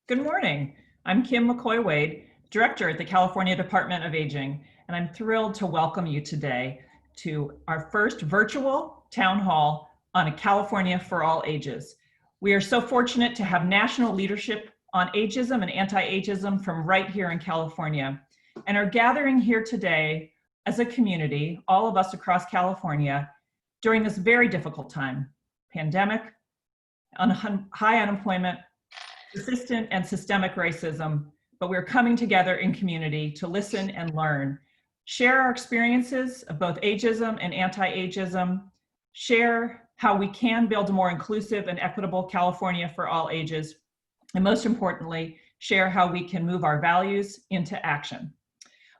Good morning. I'm Kim McCoy-Wade, Director at the California Department of Aging, and I'm thrilled to welcome you today to our first virtual town hall on a California for all ages. We are so fortunate to have national leadership on ageism and anti-ageism from right here in California, and are gathering here today as a community, all of us across California, during this very difficult time, pandemic, high unemployment, persistent and systemic racism, but we're coming together in community to listen and learn, share our experiences of both ageism and anti-ageism, share how we can build a more inclusive and equitable California for all ages, and most importantly, share how we can move our values into action.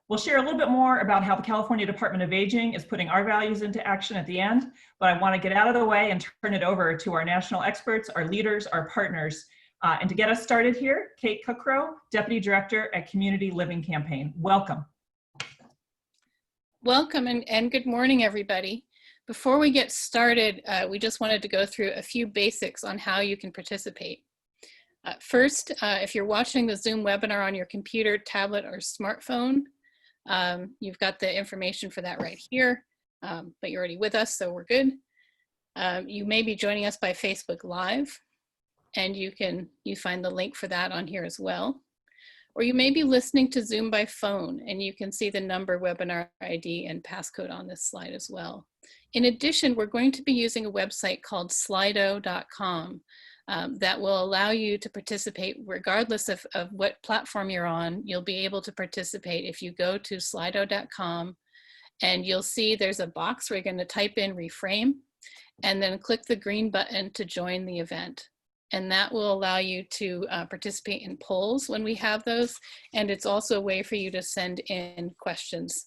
We'll share a little bit more about how the California Department of Aging is putting our values into action at the end, but I want to get out of the way and turn it over to our national experts, our leaders, our partners. And to get us started here, Kate Cookrow, Deputy Director at Community Living Campaign. Welcome. Welcome and good morning, everybody. Before we get started, we just wanted to go through a few basics on how you can participate. First, if you're watching the Zoom webinar on your computer, tablet, or smartphone, you've got the information for that right here, but you're already with us, so we're good. You may be joining us by Facebook Live, and you find the link for that on here as well. Or you may be listening to Zoom by phone, and you can see the number, webinar ID, and passcode on this slide as well. In addition, we're going to be using a website called slido.com that will allow you to participate regardless of what platform you're on. You'll be able to participate if you go to slido.com, and you'll see there's a box where you're going to type in Reframe, and then click the green button to join the event. And that will allow you to participate in polls when we have those. And it's also a way for you to send in questions.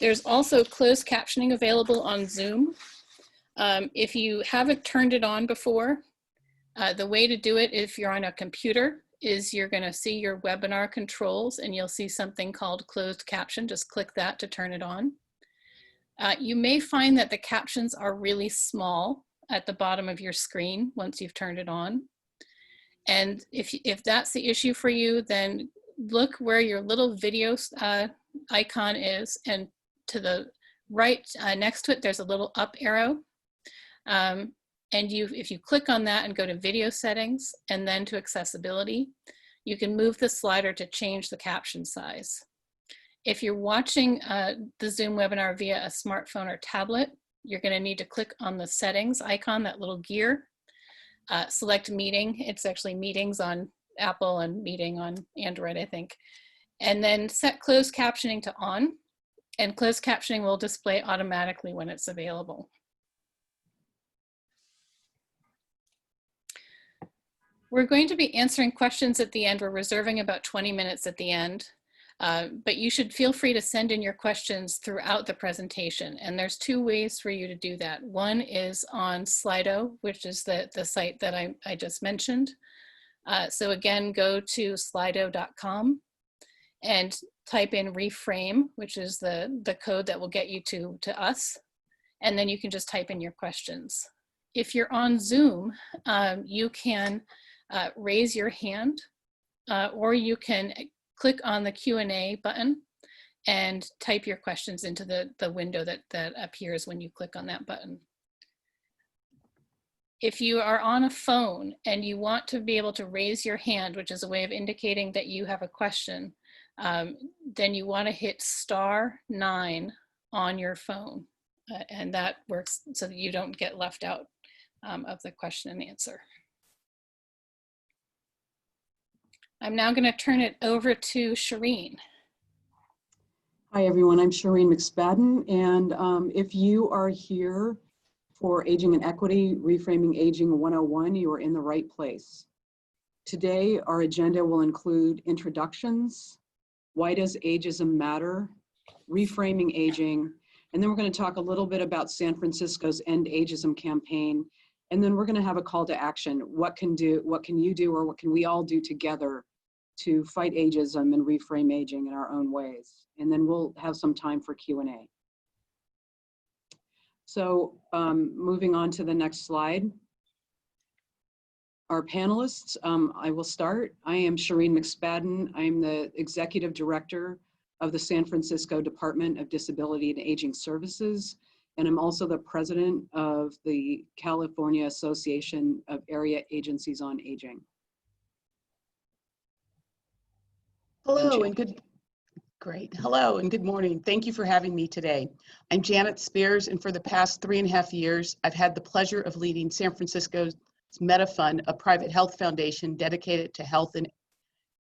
There's also closed captioning available on Zoom. If you haven't turned it on before, the way to do it if you're on a computer is you're going to see your webinar controls, and you'll see something called closed caption. Just click that to turn it on. You may find that the captions are really small at the bottom of your screen once you've turned it on. And if that's the issue for you, then look where your little video icon is, and to the right next to it, there's a little up arrow. And if you click on that and go to video settings and then to accessibility, you can move the slider to change the caption size. If you're watching the Zoom webinar via a smartphone or tablet, you're going to need to click on the settings icon, that little gear, select meeting. It's actually meetings on Apple and meeting on Android, I think. And then set closed captioning to on, and closed captioning will display automatically when it's available. We're going to be answering questions at the end. We're reserving about 20 minutes at the end. But you should feel free to send in your questions throughout the presentation. And there's two ways for you to do that. One is on Slido, which is the site that I just mentioned. So again, go to slido.com and type in Reframe, which is the code that will get you to us. And then you can just type in your questions. If you're on Zoom, you can raise your hand, or you can click on the Q&A button and type your questions into the window that appears when you click on that button. If you are on a phone and you want to be able to raise your hand, which is a way of indicating that you have a question, then you want to hit *9 on your phone. And that works so that you don't get left out of the question and answer. I'm now going to turn it over to Shireen. Hi, everyone. I'm Shireen McSpadden, and if you are here for Aging and Equity, Reframing Aging 101, you are in the right place. Today, our agenda will include introductions, why does ageism matter, reframing aging, and then we're going to talk a little bit about San Francisco's End Ageism campaign, and then we're going to have a call to action. What can you do, or what can we all do together to fight ageism and reframe aging in our own ways? And then we'll have some time for Q&A. So moving on to the next slide. our panelists. I will start. I am Shireen McSpadden. I'm the Executive Director of the San Francisco Department of Disability and Aging Services, and I'm also the President of the California Association of Area Agencies on Aging. Hello and good morning. Thank you for having me today. I'm Janet Spears, and for the past 3.5 years, I've had the pleasure of leading San Francisco's MetaFund, a private health foundation dedicated to health and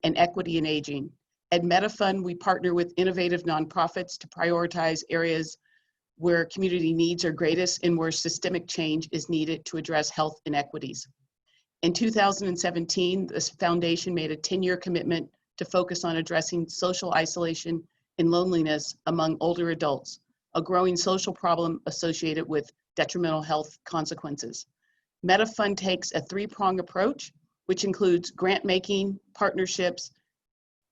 equity in aging. At MetaFund, we partner with innovative nonprofits to prioritize areas where community needs are greatest and where systemic change is needed to address health inequities. In 2017, this foundation made a 10-year commitment to focus on addressing social isolation and loneliness among older adults, a growing social problem associated with detrimental health consequences. MetaFund takes a three-pronged approach, which includes grant making, partnerships,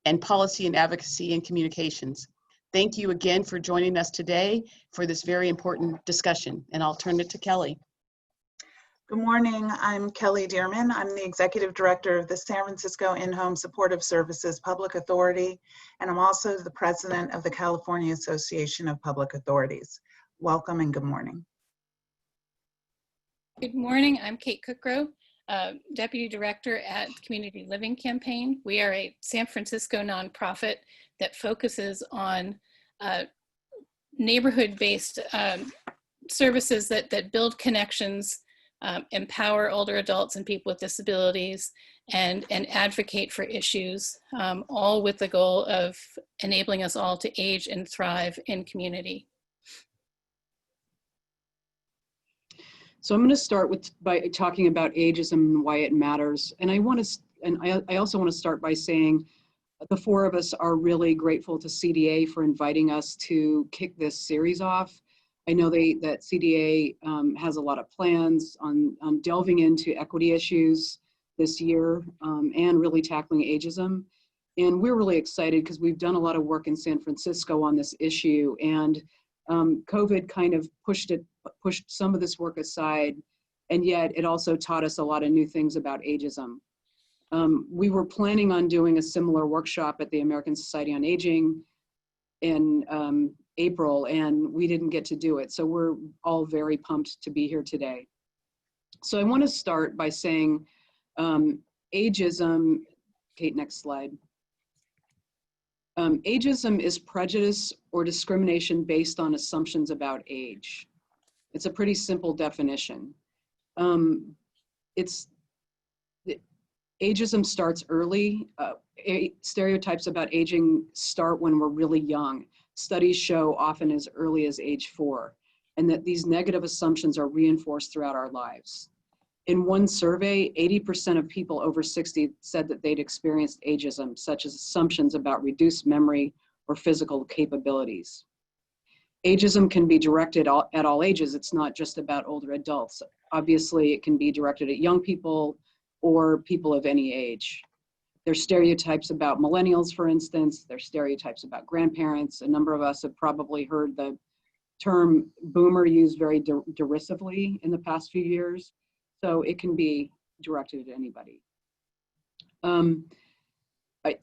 and policy and advocacy and communications. Thank you again for joining us today for this very important discussion, and I'll turn it to Kelly. Good morning, I'm Kelly Dearman. I'm the Executive Director of the San Francisco In-Home Supportive Services Public Authority, and I'm also the President of the California Association of Public Authorities. Welcome and good morning. Good morning, I'm Kate Cookrow, Deputy Director at Community Living Campaign. We are a San Francisco nonprofit that focuses on neighborhood-based services that build connections, empower older adults and people with disabilities, and advocate for issues, all with the goal of enabling us all to age and thrive in community. So I'm going to start by talking about ageism and why it matters. And I also want to start by saying the four of us are really grateful to CDA for inviting us to kick this series off. I know that CDA has a lot of plans on delving into equity issues this year and really tackling ageism. And we're really excited because we've done a lot of work in San Francisco on this issue, and COVID kind of pushed some of this work aside, and yet it also taught us a lot of new things about ageism. We were planning on doing a similar workshop at the American Society on Aging in April, and we didn't get to do it. So we're all very pumped to be here today. So I want to start by saying ageism, Kate, next slide. Ageism is prejudice or discrimination based on assumptions about age. It's a pretty simple definition. Ageism starts early. Stereotypes about aging start when we're really young. Studies show often as early as age 4, and that these negative assumptions are reinforced throughout our lives. In one survey, 80% of people over 60 said that they'd experienced ageism, such as assumptions about reduced memory or physical capabilities. Ageism can be directed at all ages. It's not just about older adults. Obviously, it can be directed at young people or people of any age. There's stereotypes about millennials, for instance. There's stereotypes about grandparents. A number of us have probably heard the term boomer used very derisively in the past few years. So it can be directed at anybody.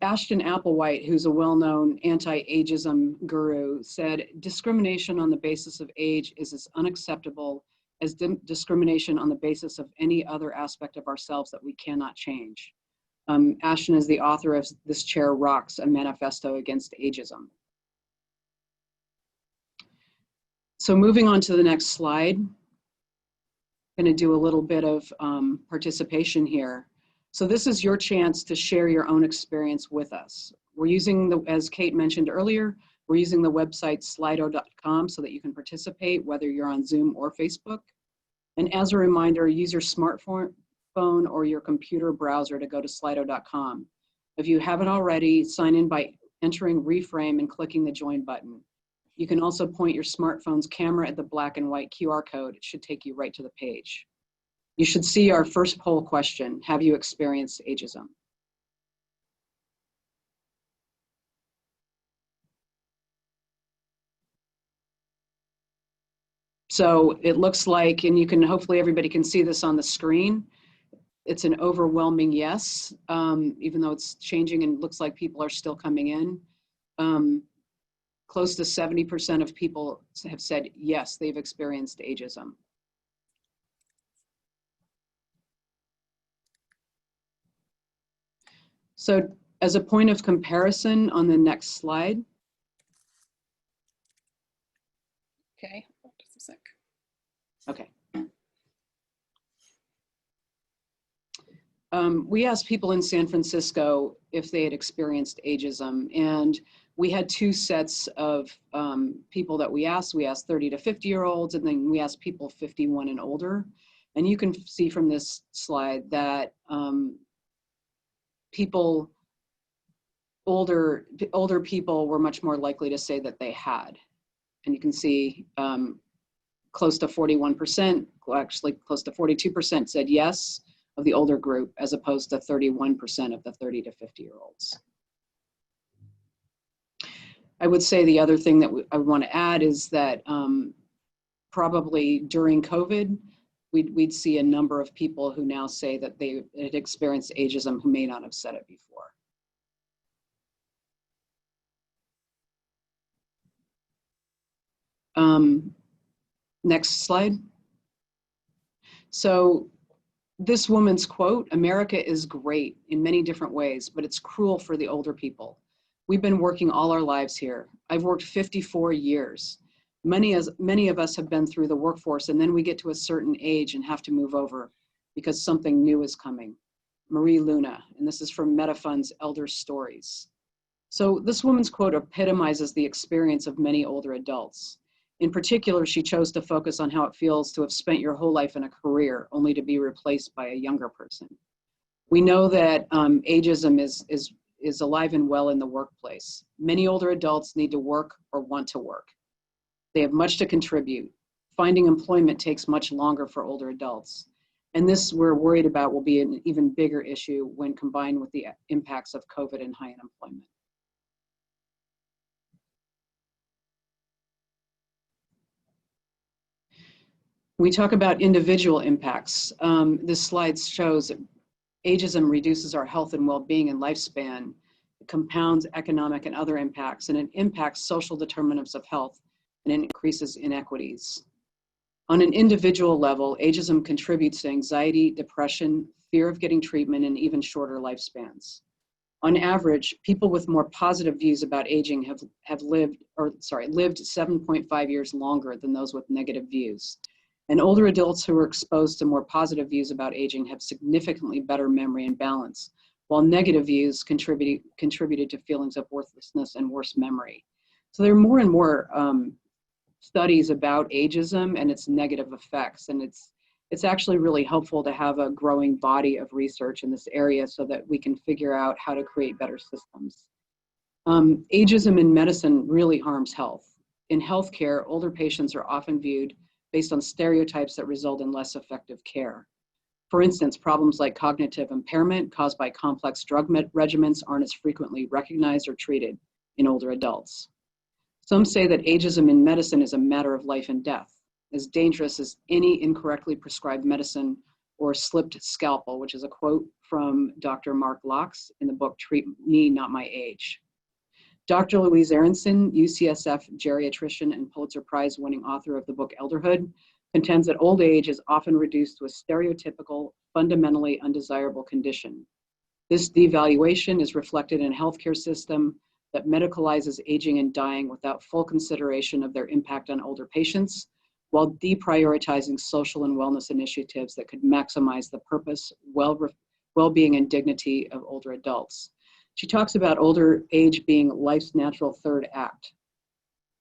Ashton Applewhite, who's a well-known anti-ageism guru, said, "Discrimination on the basis of age is as unacceptable as discrimination on the basis of any other aspect of ourselves that we cannot change." Ashton is the author of This Chair Rocks, a manifesto against ageism. So moving on to the next slide, I'm going to do a little bit of participation here. So this is your chance to share your own experience with us. We're using, as Kate mentioned earlier, we're using the website slido.com so that you can participate, whether you're on Zoom or Facebook. And as a reminder, use your smartphone or your computer browser to go to slido.com. If you haven't already, sign in by entering Reframe and clicking the join button. You can also point your smartphone's camera at the black and white QR code. It should take you right to the page. You should see our first poll question: have you experienced ageism? So it looks like, and you can, hopefully everybody can see this on the screen. it's an overwhelming yes, even though it's changing and looks like people are still coming in. Close to 70% of people have said yes, they've experienced ageism. So as a point of comparison on the next slide. Okay, just a sec. Okay. We asked people in San Francisco if they had experienced ageism, and we had two sets of people that we asked. We asked 30 to 50-year-olds, and then we asked people 51 and older. And you can see from this slide that older people were much more likely to say that they had. And you can see close to 41%, well, actually close to 42% said yes of the older group, as opposed to 31% of the 30 to 50-year-olds. I would say the other thing that I want to add is that probably during COVID, we'd see a number of people who now say that they had experienced ageism who may not have said it before. Next slide. So this woman's quote, "America is great in many different ways, but it's cruel for the older people. We've been working all our lives here. I've worked 54 years. Many of us have been through the workforce, and then we get to a certain age and have to move over because something new is coming." Marie Luna, and this is from Metafund's Elder Stories. So this woman's quote epitomizes the experience of many older adults. In particular, she chose to focus on how it feels to have spent your whole life in a career only to be replaced by a younger person. We know that ageism is alive and well in the workplace. Many older adults need to work or want to work. They have much to contribute. Finding employment takes much longer for older adults. And this, we're worried about, will be an even bigger issue when combined with the impacts of COVID and high unemployment. We talk about individual impacts. This slide shows that ageism reduces our health and well-being and lifespan. It compounds economic and other impacts, and it impacts social determinants of health, and it increases inequities. On an individual level, ageism contributes to anxiety, depression, fear of getting treatment, and even shorter lifespans. On average, people with more positive views about aging have lived 7.5 years longer than those with negative views. And older adults who are exposed to more positive views about aging have significantly better memory and balance, while negative views contributed to feelings of worthlessness and worse memory. So there are more and more studies about ageism and its negative effects, and it's actually really helpful to have a growing body of research in this area so that we can figure out how to create better systems. Ageism in medicine really harms health. In healthcare, older patients are often viewed based on stereotypes that result in less effective care. For instance, problems like cognitive impairment caused by complex drug regimens aren't as frequently recognized or treated in older adults. Some say that ageism in medicine is a matter of life and death, as dangerous as any incorrectly prescribed medicine or slipped scalpel, which is a quote from Dr. Mark Locks in the book Treat Me, Not My Age. Dr. Louise Aronson, UCSF geriatrician and Pulitzer Prize winning author of the book Elderhood, contends that old age is often reduced to a stereotypical, fundamentally undesirable condition. This devaluation is reflected in a healthcare system that medicalizes aging and dying without full consideration of their impact on older patients, while deprioritizing social and wellness initiatives that could maximize the purpose, well-being, and dignity of older adults. She talks about older age being life's natural third act.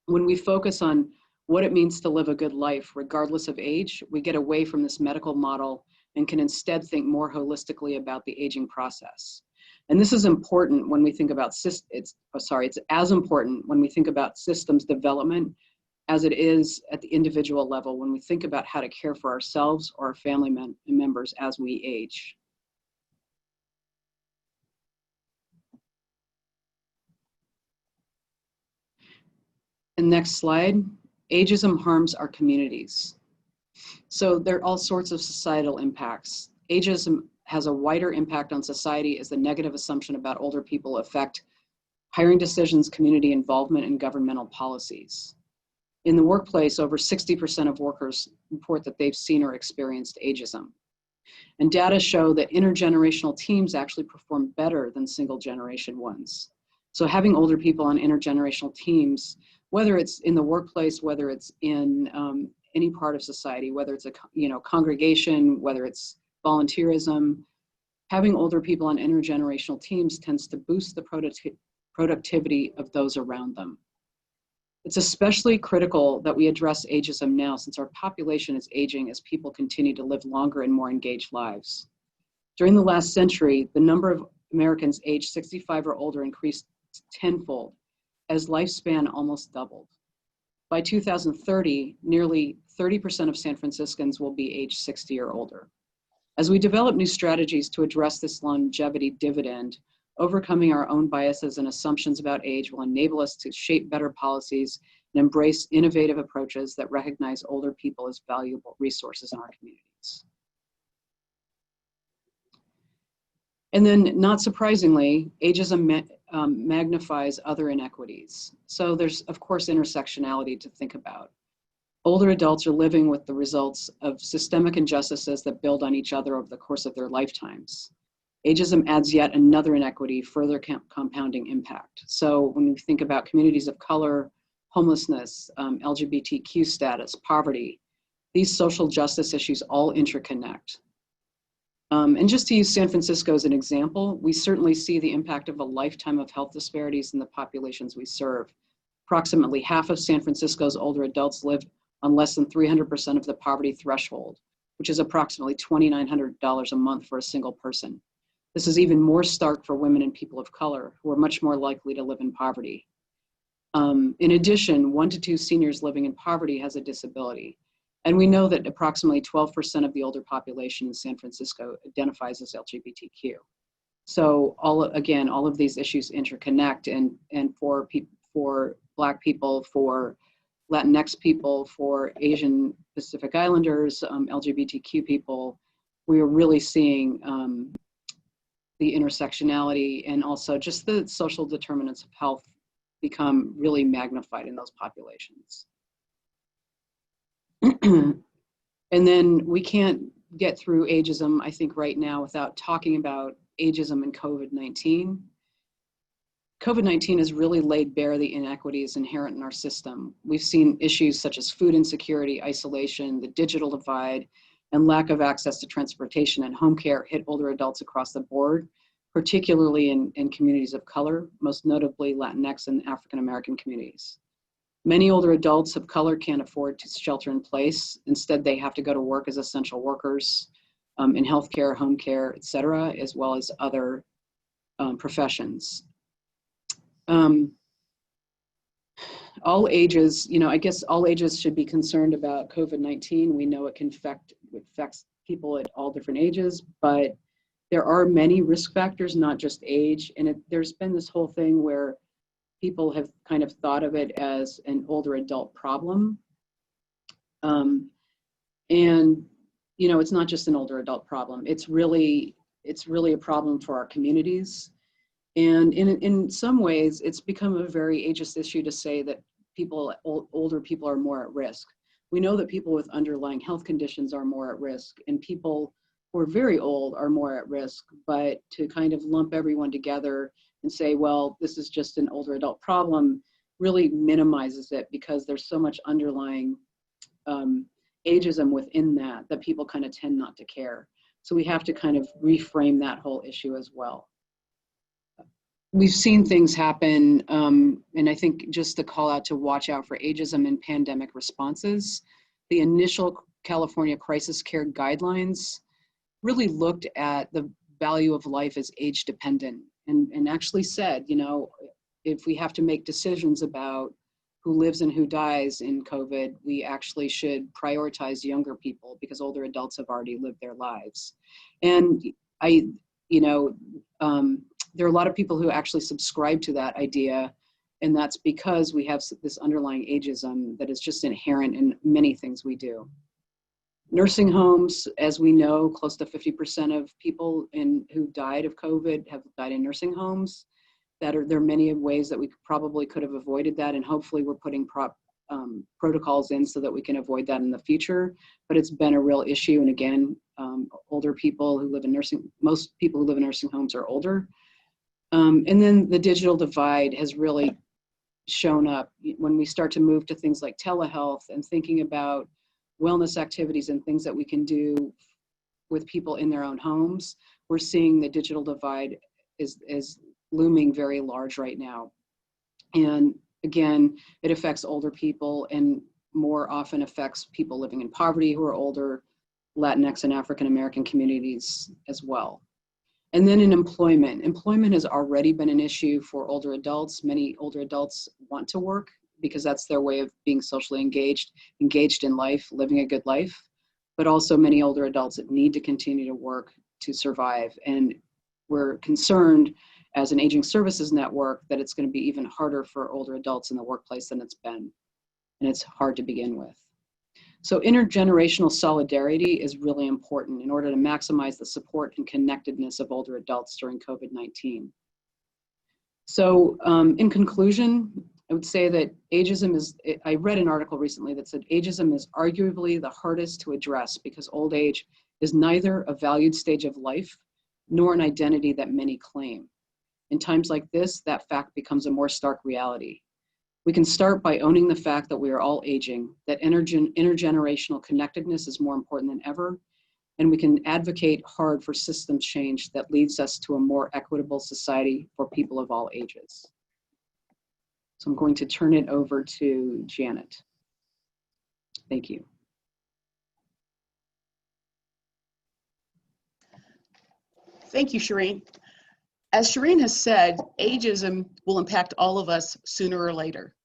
When we focus on what it means to live a good life, regardless of age, we get away from this medical model and can instead think more holistically about the aging process. And this is important when we think about it's as important when we think about systems development as it is at the individual level when we think about how to care for ourselves or our family members as we age. And next slide, ageism harms our communities. So there are all sorts of societal impacts. Ageism has a wider impact on society as the negative assumption about older people affect hiring decisions, community involvement, and governmental policies. In the workplace, over 60% of workers report that they've seen or experienced ageism. And data show that intergenerational teams actually perform better than single generation ones. So having older people on intergenerational teams, whether it's in the workplace, whether it's in any part of society, whether it's a congregation, whether it's volunteerism, having older people on intergenerational teams tends to boost the productivity of those around them. It's especially critical that we address ageism now, since our population is aging as people continue to live longer and more engaged lives. During the last century, the number of Americans aged 65 or older increased tenfold as lifespan almost doubled. By 2030, nearly 30% of San Franciscans will be age 60 or older. As we develop new strategies to address this longevity dividend, overcoming our own biases and assumptions about age will enable us to shape better policies and embrace innovative approaches that recognize older people as valuable resources in our communities. And then, not surprisingly, ageism magnifies other inequities. So there's, of course, intersectionality to think about. Older adults are living with the results of systemic injustices that build on each other over the course of their lifetimes. Ageism adds yet another inequity, further compounding impact. So when you think about communities of color, homelessness, LGBTQ status, poverty, these social justice issues all interconnect. And just to use San Francisco as an example, we certainly see the impact of a lifetime of health disparities in the populations we serve. Approximately half of San Francisco's older adults live on less than 300% of the poverty threshold, which is approximately $2,900 a month for a single person. This is even more stark for women and people of color, who are much more likely to live in poverty. In addition, 1 to 2 seniors living in poverty has a disability. And we know that approximately 12% of the older population in San Francisco identifies as LGBTQ. So all of these issues interconnect, and for Black people, for Latinx people, for Asian Pacific Islanders, LGBTQ people, we are really seeing the intersectionality and also just the social determinants of health become really magnified in those populations. And then we can't get through ageism, I think, right now without talking about ageism and COVID-19. COVID-19 has really laid bare the inequities inherent in our system. We've seen issues such as food insecurity, isolation, the digital divide, and lack of access to transportation and home care hit older adults across the board, particularly in communities of color, most notably Latinx and African American communities. Many older adults of color can't afford to shelter in place. Instead, they have to go to work as essential workers in healthcare, home care, et cetera, as well as other professions. All ages, I guess all ages should be concerned about COVID-19. We know it affects people at all different ages, but there are many risk factors, not just age. And there's been this whole thing where people have kind of thought of it as an older adult problem. And, it's not just an older adult problem. It's really a problem for our communities. And in some ways, it's become a very ageist issue to say that older people are more at risk. We know that people with underlying health conditions are more at risk, and people who are very old are more at risk, but to kind of lump everyone together and say, well, this is just an older adult problem, really minimizes it, because there's so much underlying ageism within that people kind of tend not to care. So we have to kind of reframe that whole issue as well. We've seen things happen, and I think just the call out to watch out for ageism in pandemic responses. The initial California crisis care guidelines really looked at the value of life as age dependent, and actually said, if we have to make decisions about who lives and who dies in COVID, we actually should prioritize younger people because older adults have already lived their lives. And there are a lot of people who actually subscribe to that idea, and that's because we have this underlying ageism that is just inherent in many things we do. Nursing homes, as we know, close to 50% of people who died of COVID have died in nursing homes. There are many ways that we probably could have avoided that, and hopefully we're putting protocols in so that we can avoid that in the future. But it's been a real issue, and again, older people who live in most people who live in nursing homes are older. And then the digital divide has really shown up when we start to move to things like telehealth and thinking about wellness activities and things that we can do with people in their own homes. We're seeing the digital divide is looming very large right now. And again, it affects older people and more often affects people living in poverty who are older, Latinx and African American communities as well. And then in employment has already been an issue for older adults. Many older adults want to work because that's their way of being socially engaged in life, living a good life. But also many older adults that need to continue to work to survive. And we're concerned as an aging services network that it's going to be even harder for older adults in the workplace than it's been. And it's hard to begin with. So intergenerational solidarity is really important in order to maximize the support and connectedness of older adults during COVID-19. So in conclusion, I would say that ageism I read an article recently that said ageism is arguably the hardest to address because old age is neither a valued stage of life nor an identity that many claim. In times like this, that fact becomes a more stark reality. We can start by owning the fact that we are all aging, that intergenerational connectedness is more important than ever, and we can advocate hard for system change that leads us to a more equitable society for people of all ages. So I'm going to turn it over to Janet. Thank you. Thank you, Shireen. As Shireen has said, ageism will impact all of us sooner or later.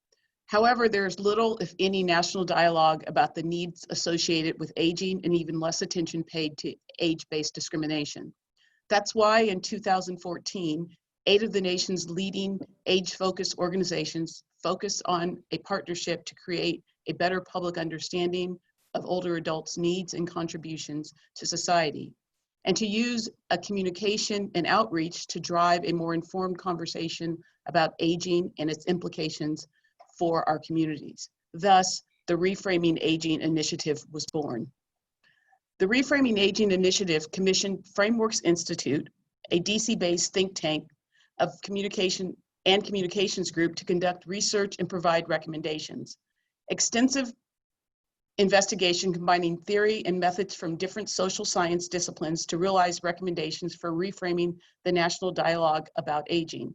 However, there's little, if any, national dialogue about the needs associated with aging and even less attention paid to age-based discrimination. That's why in 2014, 8 of the nation's leading age-focused organizations focused on a partnership to create a better public understanding of older adults' needs and contributions to society, and to use a communication and outreach to drive a more informed conversation about aging and its implications for our communities. Thus, the Reframing Aging Initiative was born. The Reframing Aging Initiative commissioned Frameworks Institute, a DC-based think tank of communications group, to conduct research and provide recommendations. Extensive investigation combining theory and methods from different social science disciplines to realize recommendations for reframing the national dialogue about aging.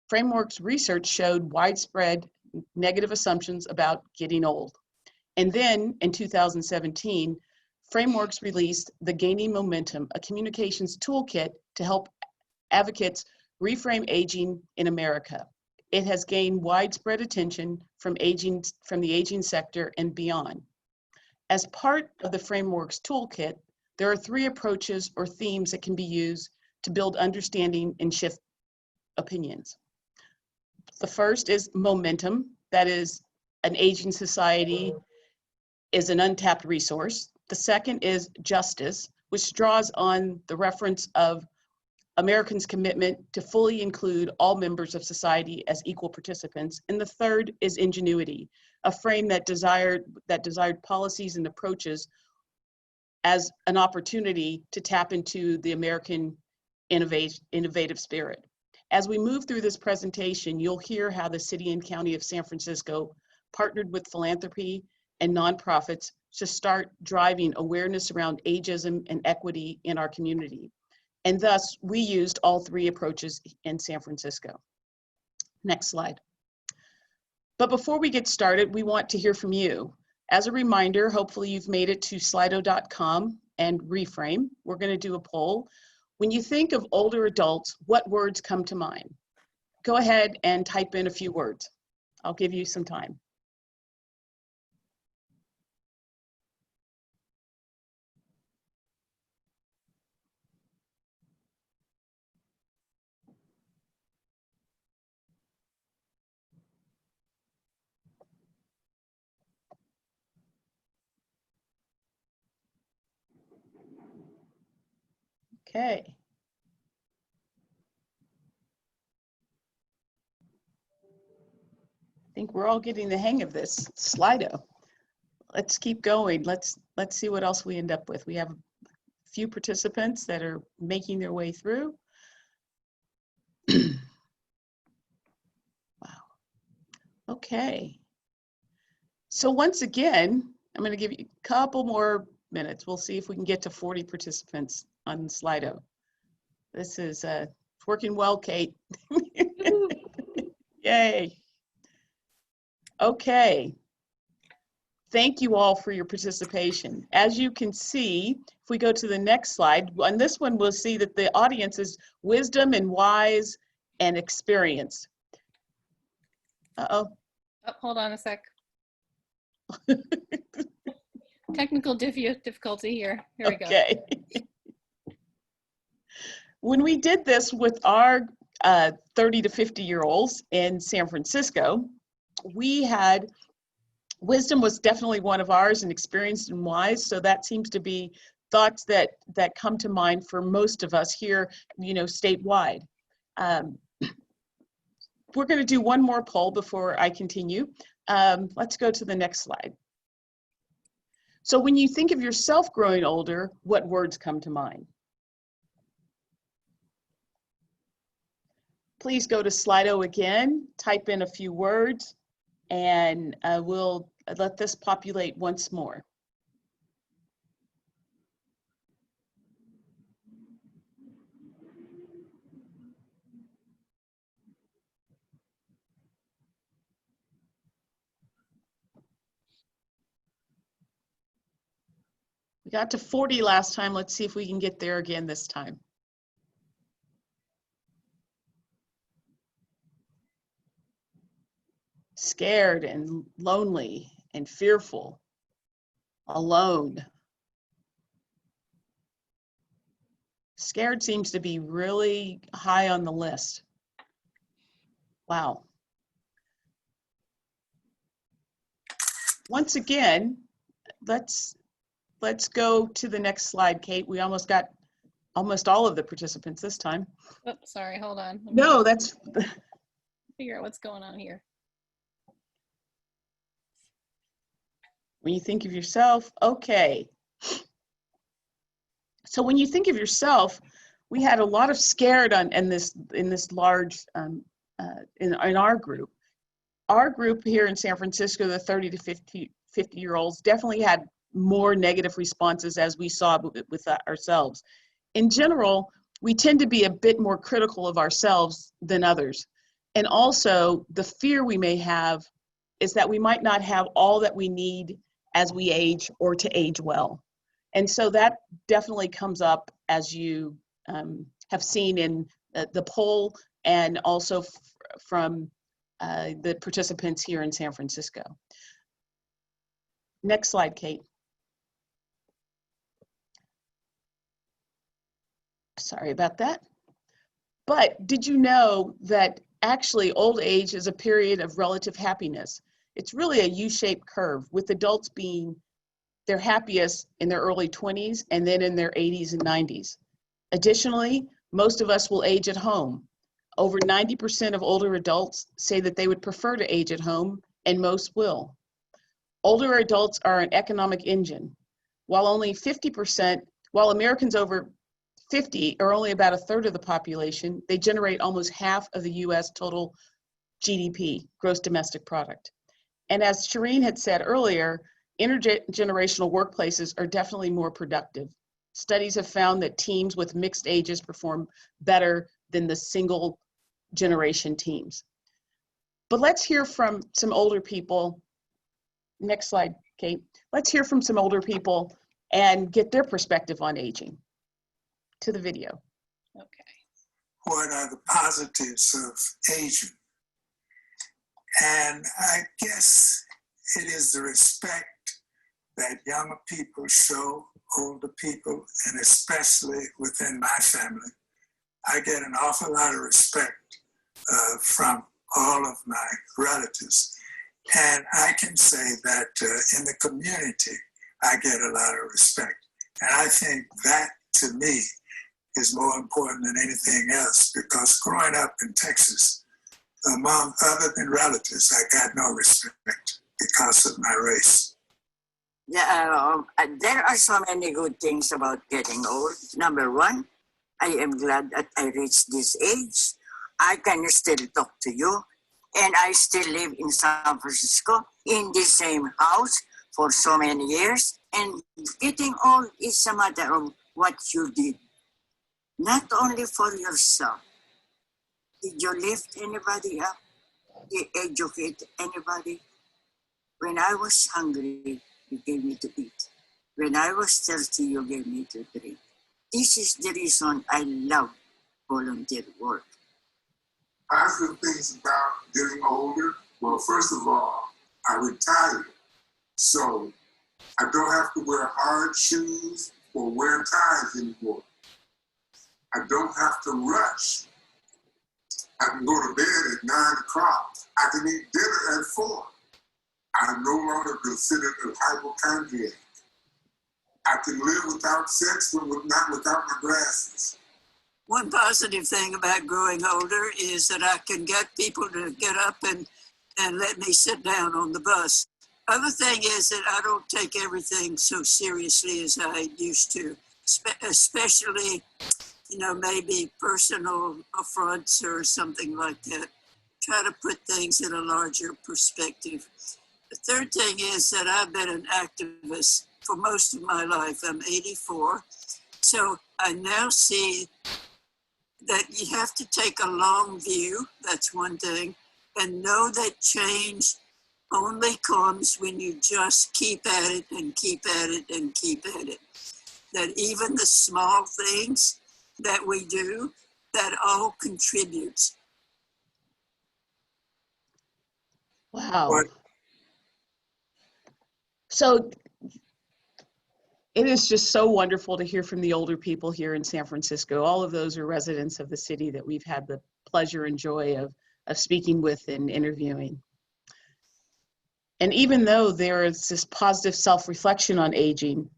Frameworks research showed widespread negative assumptions about getting old. And then in 2017, Frameworks released the Gaining Momentum, a communications toolkit to help advocates reframe aging in America. It has gained widespread attention from the aging sector and beyond. As part of the Frameworks toolkit, there are 3 approaches or themes that can be used to build understanding and shift opinions. The first is momentum, that is, an aging society is an untapped resource. The second is justice, which draws on the reference of Americans' commitment to fully include all members of society as equal participants. And the third is ingenuity, a frame that desired policies and approaches as an opportunity to tap into the American innovative spirit. As we move through this presentation, you'll hear how the City and County of San Francisco partnered with philanthropy and nonprofits to start driving awareness around ageism and equity in our community. And thus, we used all 3 approaches in San Francisco. Next slide. But before we get started, we want to hear from you. As a reminder, hopefully you've made it to slido.com and Reframe. We're going to do a poll. When you think of older adults, what words come to mind? Go ahead and type in a few words. I'll give you some time. Okay. I think we're all getting the hang of this Slido. Let's keep going. Let's see what else we end up with. We have a few participants that are making their way through. Wow. Okay. So once again, I'm going to give you a couple more minutes. We'll see if we can get to 40 participants on Slido. This is it's working well, Kate. Yay. Okay. Thank you all for your participation. As you can see, if we go to the next slide, on this one, we'll see that the audience is wisdom and wise and experience. Uh-oh. Oh, hold on a sec. Technical difficulty here. Here we go. Okay. When we did this with our 30 to 50-year-olds in San Francisco, we had wisdom was definitely one of ours, and experienced and wise. So that seems to be thoughts that come to mind for most of us here, statewide. We're going to do one more poll before I continue. Let's go to the next slide. So when you think of yourself growing older, what words come to mind? Please go to Slido again, type in a few words, and we'll let this populate once more. We got to 40 last time. Let's see if we can get there again this time. Scared and lonely and fearful, alone. Scared seems to be really high on the list. Wow. Once again, let's go to the next slide, Kate. We almost got almost all of the participants this time. Oh, sorry, hold on. No, that's Figure out what's going on here. when you think of yourself. Okay. So when you think of yourself, we had a lot of scared in this large in our group. Our group here in San Francisco, the 30 to 50-year-olds, definitely had more negative responses, as we saw with ourselves. In general, we tend to be a bit more critical of ourselves than others. And also, the fear we may have is that we might not have all that we need as we age or to age well. And so that definitely comes up, as you have seen in the poll, and also from the participants here in San Francisco. Next slide, Kate. Sorry about that. But did you know that actually old age is a period of relative happiness? It's really a U-shaped curve, with adults being their happiest in their early 20s and then in their 80s and 90s. Additionally, most of us will age at home. Over 90% of older adults say that they would prefer to age at home, and most will. Older adults are an economic engine. While Americans over 50 are only about a third of the population, they generate almost half of the US total GDP, gross domestic product. And as Shireen had said earlier, intergenerational workplaces are definitely more productive. Studies have found that teams with mixed ages perform better than the single generation teams. But let's hear from some older people. Next slide, Kate. Let's hear from some older people and get their perspective on aging. To the video. Okay. What are the positives of aging? And I guess it is the respect that younger people show older people, and especially within my family. I get an awful lot of respect from all of my relatives. And I can say that in the community, I get a lot of respect. And I think that, to me, is more important than anything else, because growing up in Texas, among other than relatives, I got no respect because of my race. Yeah, there are so many good things about getting old. Number one, I am glad that I reached this age. I can still talk to you, and I still live in San Francisco in the same house for so many years. And getting old is a matter of what you did, not only for yourself. Did you lift anybody up? Did you educate anybody? When I was hungry, you gave me to eat. When I was thirsty, you gave me to drink. This is the reason I love volunteer work. Positive things about getting older. Well, first of all, I retired. So I don't have to wear hard shoes or wear ties anymore. I don't have to rush. I can go to bed at 9 o'clock. I can eat dinner at 4. I'm no longer considered a hypochondriac. I can live without sex, but not without my glasses. One positive thing about growing older is that I can get people to get up and let me sit down on the bus. Other thing is that I don't take everything so seriously as I used to, especially, maybe personal affronts or something like that. Try to put things in a larger perspective. The third thing is that I've been an activist for most of my life. I'm 84. So I now see that you have to take a long view. That's one thing. And know that change only comes when you just keep at it and keep at it and keep at it. That even the small things that we do, that all contributes. Wow. What? So it is just so wonderful to hear from the older people here in San Francisco. All of those are residents of the city that we've had the pleasure and joy of speaking with and interviewing. And even though there is this positive self-reflection on aging,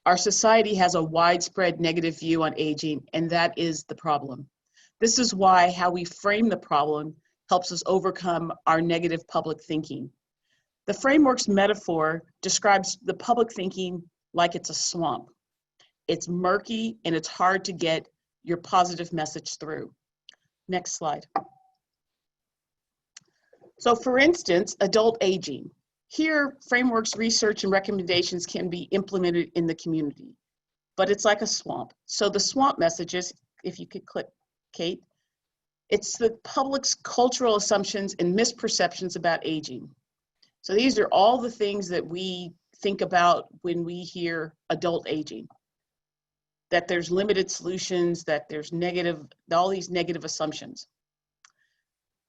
our society has a widespread negative view on aging, and that is the problem. This is why how we frame the problem helps us overcome our negative public thinking. The framework's metaphor describes the public thinking like it's a swamp. It's murky and it's hard to get your positive message through. Next slide. So for instance, adult aging. Here, frameworks, research, and recommendations can be implemented in the community, but it's like a swamp. So the swamp messages, if you could click, Kate, it's the public's cultural assumptions and misperceptions about aging. So these are all the things that we think about when we hear adult aging, that there's limited solutions, that there's negative, all these negative assumptions.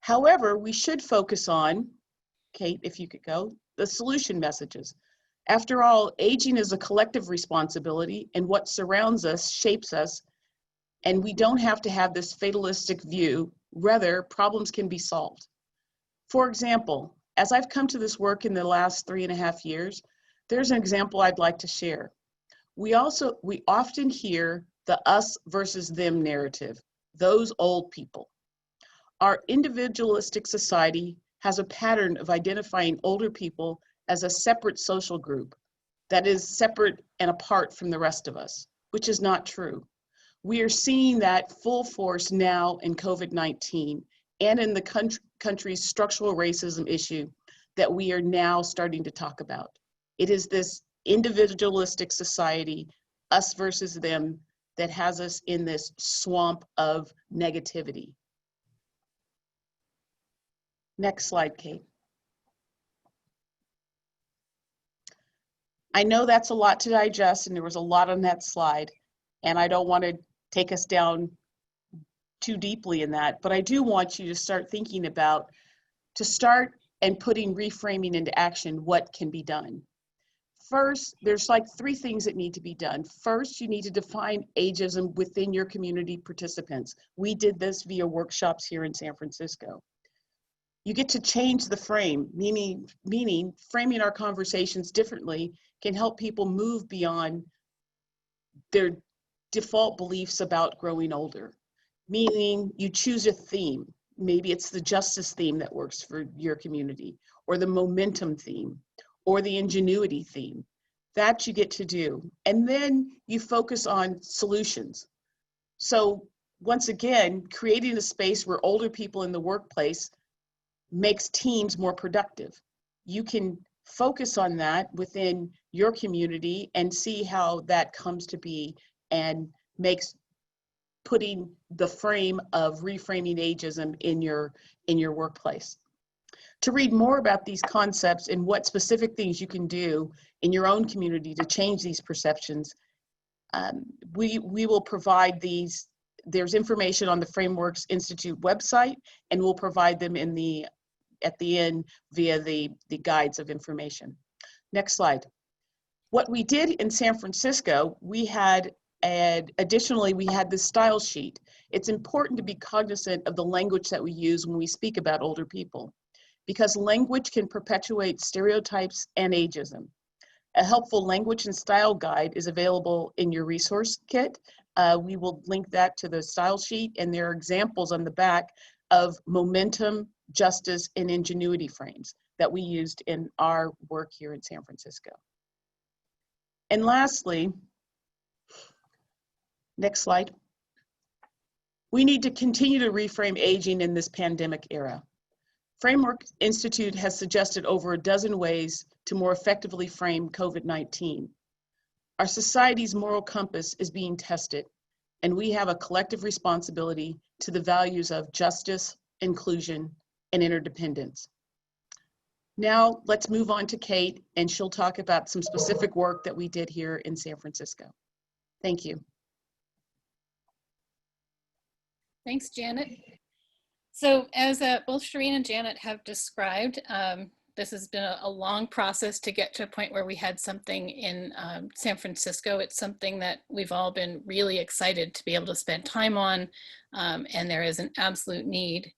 However, we should focus on, Kate, if you could go, the solution messages. After all, aging is a collective responsibility, and what surrounds us shapes us, and we don't have to have this fatalistic view. Rather, problems can be solved. For example, as I've come to this work in the last 3.5 years, there's an example I'd like to share. We often hear the us versus them narrative, those old people. Our individualistic society has a pattern of identifying older people as a separate social group that is separate and apart from the rest of us, which is not true. We are seeing that full force now in COVID-19 and in the country's structural racism issue that we are now starting to talk about. It is this individualistic society, us versus them, that has us in this swamp of negativity. Next slide, Kate. I know that's a lot to digest, and there was a lot on that slide, and I don't want to take us down too deeply in that, but I do want you to start thinking about, to start and putting reframing into action, what can be done. First, there's like 3 things that need to be done. First, you need to define ageism within your community participants. We did this via workshops here in San Francisco. You get to change the frame, meaning framing our conversations differently can help people move beyond their default beliefs about growing older, meaning you choose a theme. Maybe it's the justice theme that works for your community, or the momentum theme, or the ingenuity theme. That you get to do. And then you focus on solutions. So once again, creating a space where older people in the workplace makes teams more productive. You can focus on that within your community and see how that comes to be and makes putting the frame of reframing ageism in your workplace. To read more about these concepts and what specific things you can do in your own community to change these perceptions, we will provide these. There's information on the Frameworks Institute website, and we'll provide them at the end via the guides of information. Next slide. What we did in San Francisco, additionally, we had this style sheet. It's important to be cognizant of the language that we use when we speak about older people, because language can perpetuate stereotypes and ageism. A helpful language and style guide is available in your resource kit. We will link that to the style sheet, and there are examples on the back of momentum, justice, and ingenuity frames that we used in our work here in San Francisco. And lastly, next slide. We need to continue to reframe aging in this pandemic era. Framework Institute has suggested over a dozen ways to more effectively frame COVID-19. Our society's moral compass is being tested, and we have a collective responsibility to the values of justice, inclusion, and interdependence. Now let's move on to Kate, and she'll talk about some specific work that we did here in San Francisco. Thank you. Thanks, Janet. So as both Shireen and Janet have described, this has been a long process to get to a point where we had something in San Francisco. It's something that we've all been really excited to be able to spend time on, and there is an absolute need.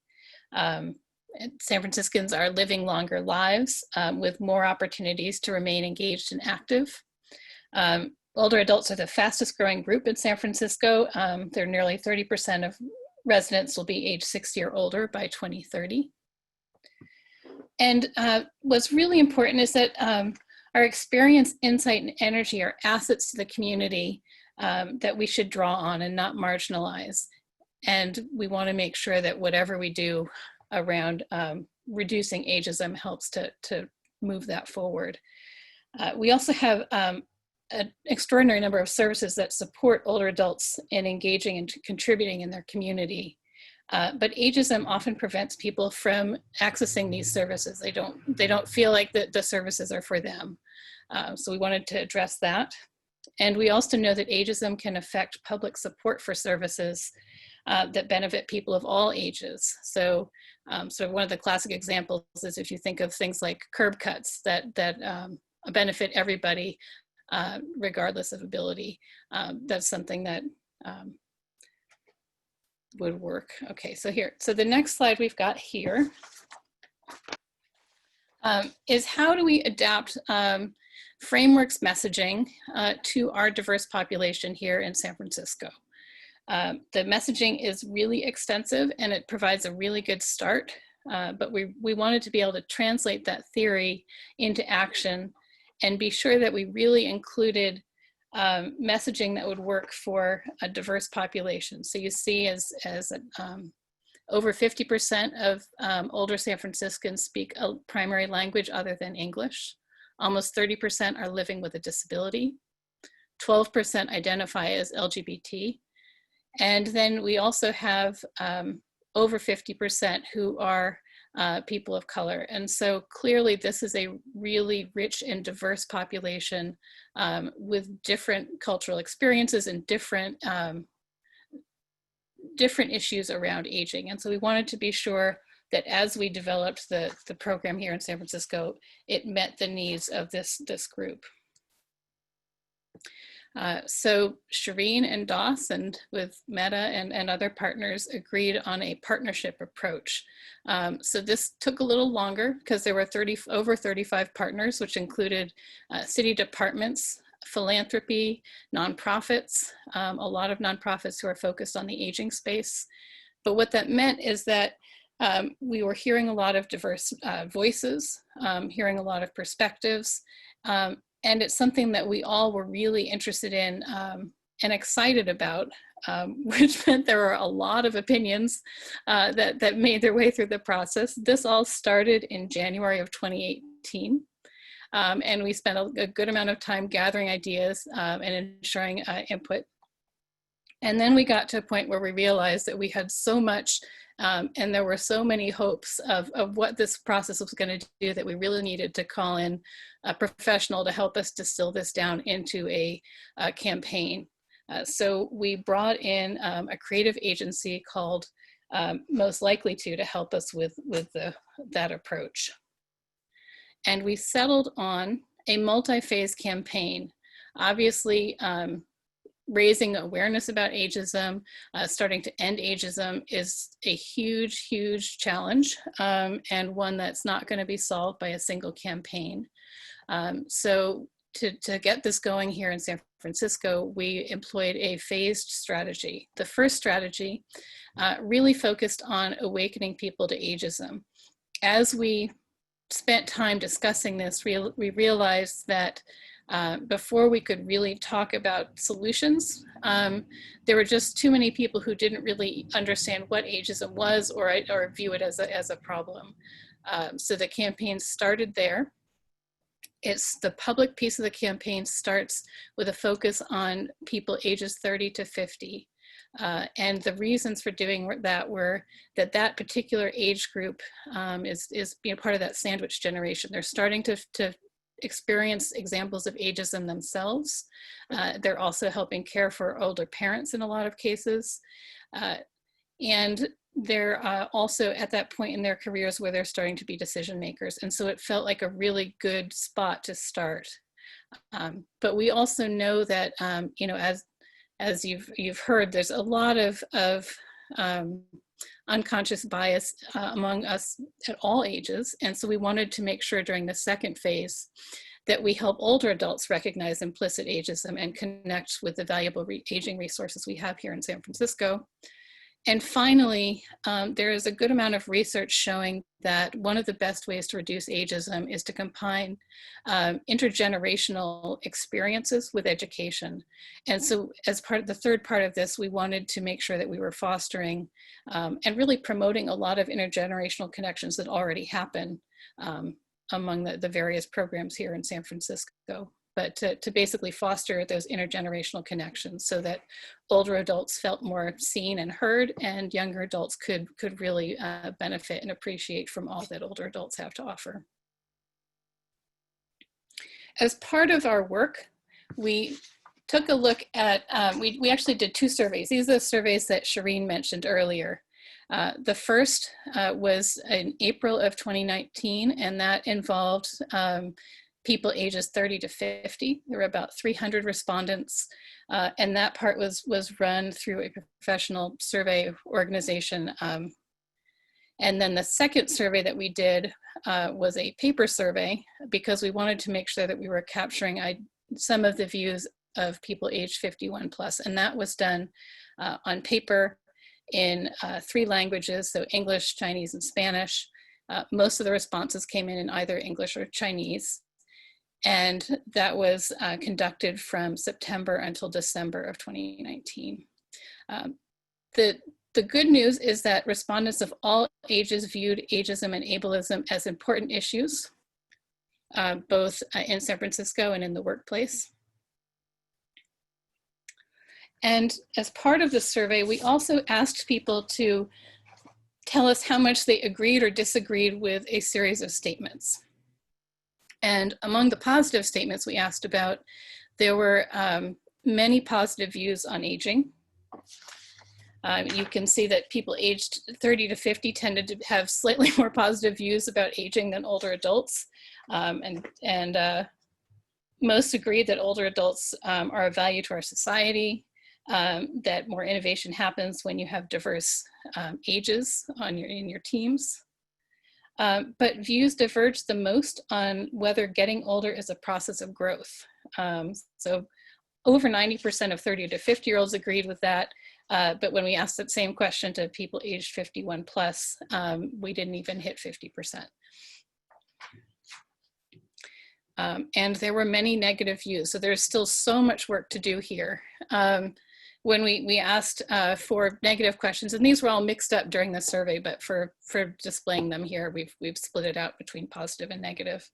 San Franciscans are living longer lives with more opportunities to remain engaged and active. Older adults are the fastest growing group in San Francisco. They're nearly 30% of residents will be age 60 or older by 2030. And what's really important is that our experience, insight, and energy are assets to the community that we should draw on and not marginalize. And we want to make sure that whatever we do around reducing ageism helps to move that forward. We also have an extraordinary number of services that support older adults in engaging and contributing in their community. But ageism often prevents people from accessing these services. They don't feel like the services are for them. So we wanted to address that. And we also know that ageism can affect public support for services that benefit people of all ages. So sort of one of the classic examples is if you think of things like curb cuts that benefit everybody regardless of ability. That's something that would work. Okay, so the next slide we've got here is how do we adapt frameworks messaging to our diverse population here in San Francisco. The messaging is really extensive and it provides a really good start, but we wanted to be able to translate that theory into action and be sure that we really included messaging that would work for a diverse population. So you see as over 50% of older San Franciscans speak a primary language other than English. Almost 30% are living with a disability. 12% identify as LGBT. And then we also have over 50% who are people of color. And so clearly this is a really rich and diverse population with different cultural experiences and different issues around aging. And so we wanted to be sure that as we developed the program here in San Francisco, it met the needs of this group. So Shireen and Doss and with Meta and other partners agreed on a partnership approach. So this took a little longer because there were over 35 partners, which included city departments, philanthropy, nonprofits, a lot of nonprofits who are focused on the aging space. But what that meant is that we were hearing a lot of diverse voices, hearing a lot of perspectives, and it's something that we all were really interested in and excited about, which meant there were a lot of opinions that made their way through the process. This all started in January of 2018. And we spent a good amount of time gathering ideas and ensuring input. And then we got to a point where we realized that we had so much and there were so many hopes of what this process was going to do that we really needed to call in a professional to help us distill this down into a campaign. So we brought in a creative agency called Most Likely to help us with that approach. And we settled on a multi-phase campaign. Obviously, raising awareness about ageism, starting to end ageism is a huge, huge challenge, and one that's not going to be solved by a single campaign. So to get this going here in San Francisco, we employed a phased strategy. The first strategy really focused on awakening people to ageism. As we spent time discussing this, we realized that before we could really talk about solutions, there were just too many people who didn't really understand what ageism was or view it as a problem. So the campaign started there. It's the public piece of the campaign starts with a focus on people ages 30 to 50. And the reasons for doing that were that particular age group is part of that sandwich generation. They're starting to experience examples of ageism themselves. They're also helping care for older parents in a lot of cases. And they're also at that point in their careers where they're starting to be decision makers. And so it felt like a really good spot to start. But we also know that, as you've heard, there's a lot of unconscious bias among us at all ages. And so we wanted to make sure during the second phase that we help older adults recognize implicit ageism and connect with the valuable aging resources we have here in San Francisco. And finally, there is a good amount of research showing that one of the best ways to reduce ageism is to combine intergenerational experiences with education. And so as part of the third part of this, we wanted to make sure that we were fostering and really promoting a lot of intergenerational connections that already happen among the various programs here in San Francisco. But to basically foster those intergenerational connections so that older adults felt more seen and heard, and younger adults could really benefit and appreciate from all that older adults have to offer. As part of our work, we took a look at, we actually did 2 surveys. These are the surveys that Shireen mentioned earlier. The first was in April of 2019, and that involved people ages 30 to 50. There were about 300 respondents, and that part was run through a professional survey organization. And then the second survey that we did was a paper survey, because we wanted to make sure that we were capturing some of the views of people aged 51 plus, and that was done on paper in 3 languages, so English, Chinese, and Spanish. Most of the responses came in either English or Chinese. And that was conducted from September until December of 2019. The good news is that respondents of all ages viewed ageism and ableism as important issues, both in San Francisco and in the workplace. And as part of the survey, we also asked people to tell us how much they agreed or disagreed with a series of statements. And among the positive statements we asked about, there were many positive views on aging. You can see that people aged 30 to 50 tended to have slightly more positive views about aging than older adults. And most agreed that older adults are of value to our society, that more innovation happens when you have diverse ages in your teams. But views diverged the most on whether getting older is a process of growth. So over 90% of 30 to 50-year-olds agreed with that. But when we asked that same question to people aged 51 plus, we didn't even hit 50%. And there were many negative views. So there's still so much work to do here. When we asked for negative questions, and these were all mixed up during the survey, but for displaying them here, we've split it out between positive and negative.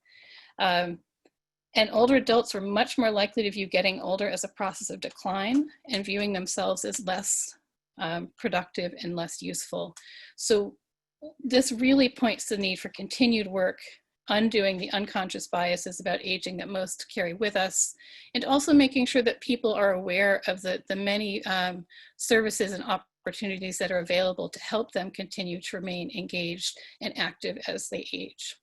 And older adults were much more likely to view getting older as a process of decline and viewing themselves as less productive and less useful. So this really points to the need for continued work undoing the unconscious biases about aging that most carry with us, and also making sure that people are aware of the many services and opportunities that are available to help them continue to remain engaged and active as they age.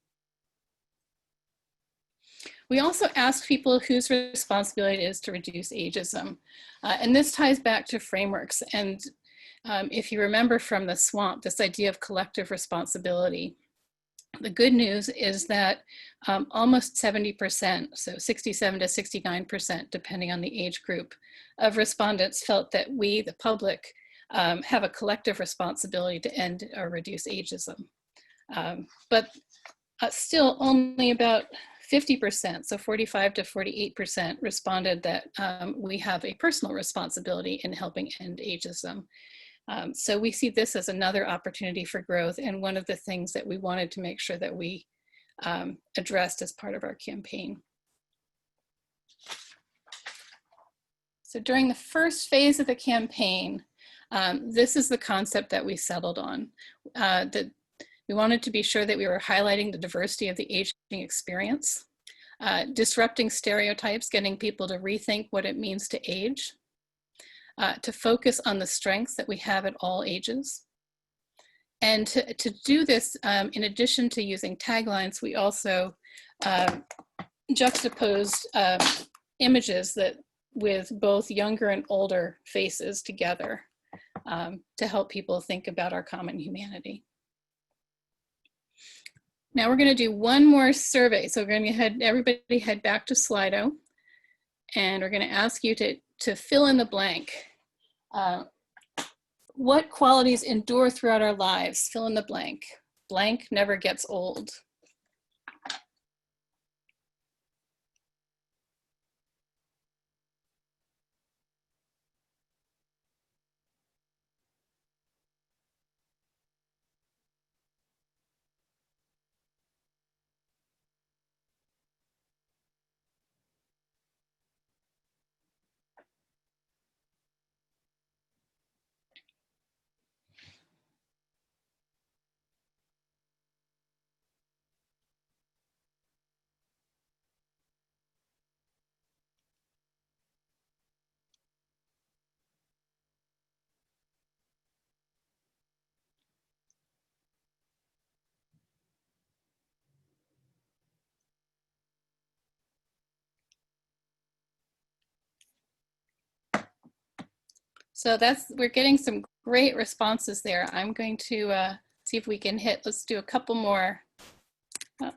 We also asked people whose responsibility it is to reduce ageism. And this ties back to frameworks. And if you remember from the swamp, this idea of collective responsibility. The good news is that almost 70%, so 67 to 69%, depending on the age group, of respondents felt that we, the public, have a collective responsibility to end or reduce ageism. But still only about 50%, so 45 to 48% responded that we have a personal responsibility in helping end ageism. So we see this as another opportunity for growth, and one of the things that we wanted to make sure that we addressed as part of our campaign. So during the first phase of the campaign, this is the concept that we settled on. That we wanted to be sure that we were highlighting the diversity of the aging experience, disrupting stereotypes, getting people to rethink what it means to age, to focus on the strengths that we have at all ages. And to do this, in addition to using taglines, we also juxtaposed images that with both younger and older faces together to help people think about our common humanity. Now we're going to do one more survey. So we're going to everybody head back to Slido, and we're going to ask you to fill in the blank. What qualities endure throughout our lives? Fill in the blank. Blank never gets old. So we're getting some great responses there. I'm going to see if we can let's do a couple more. Oh.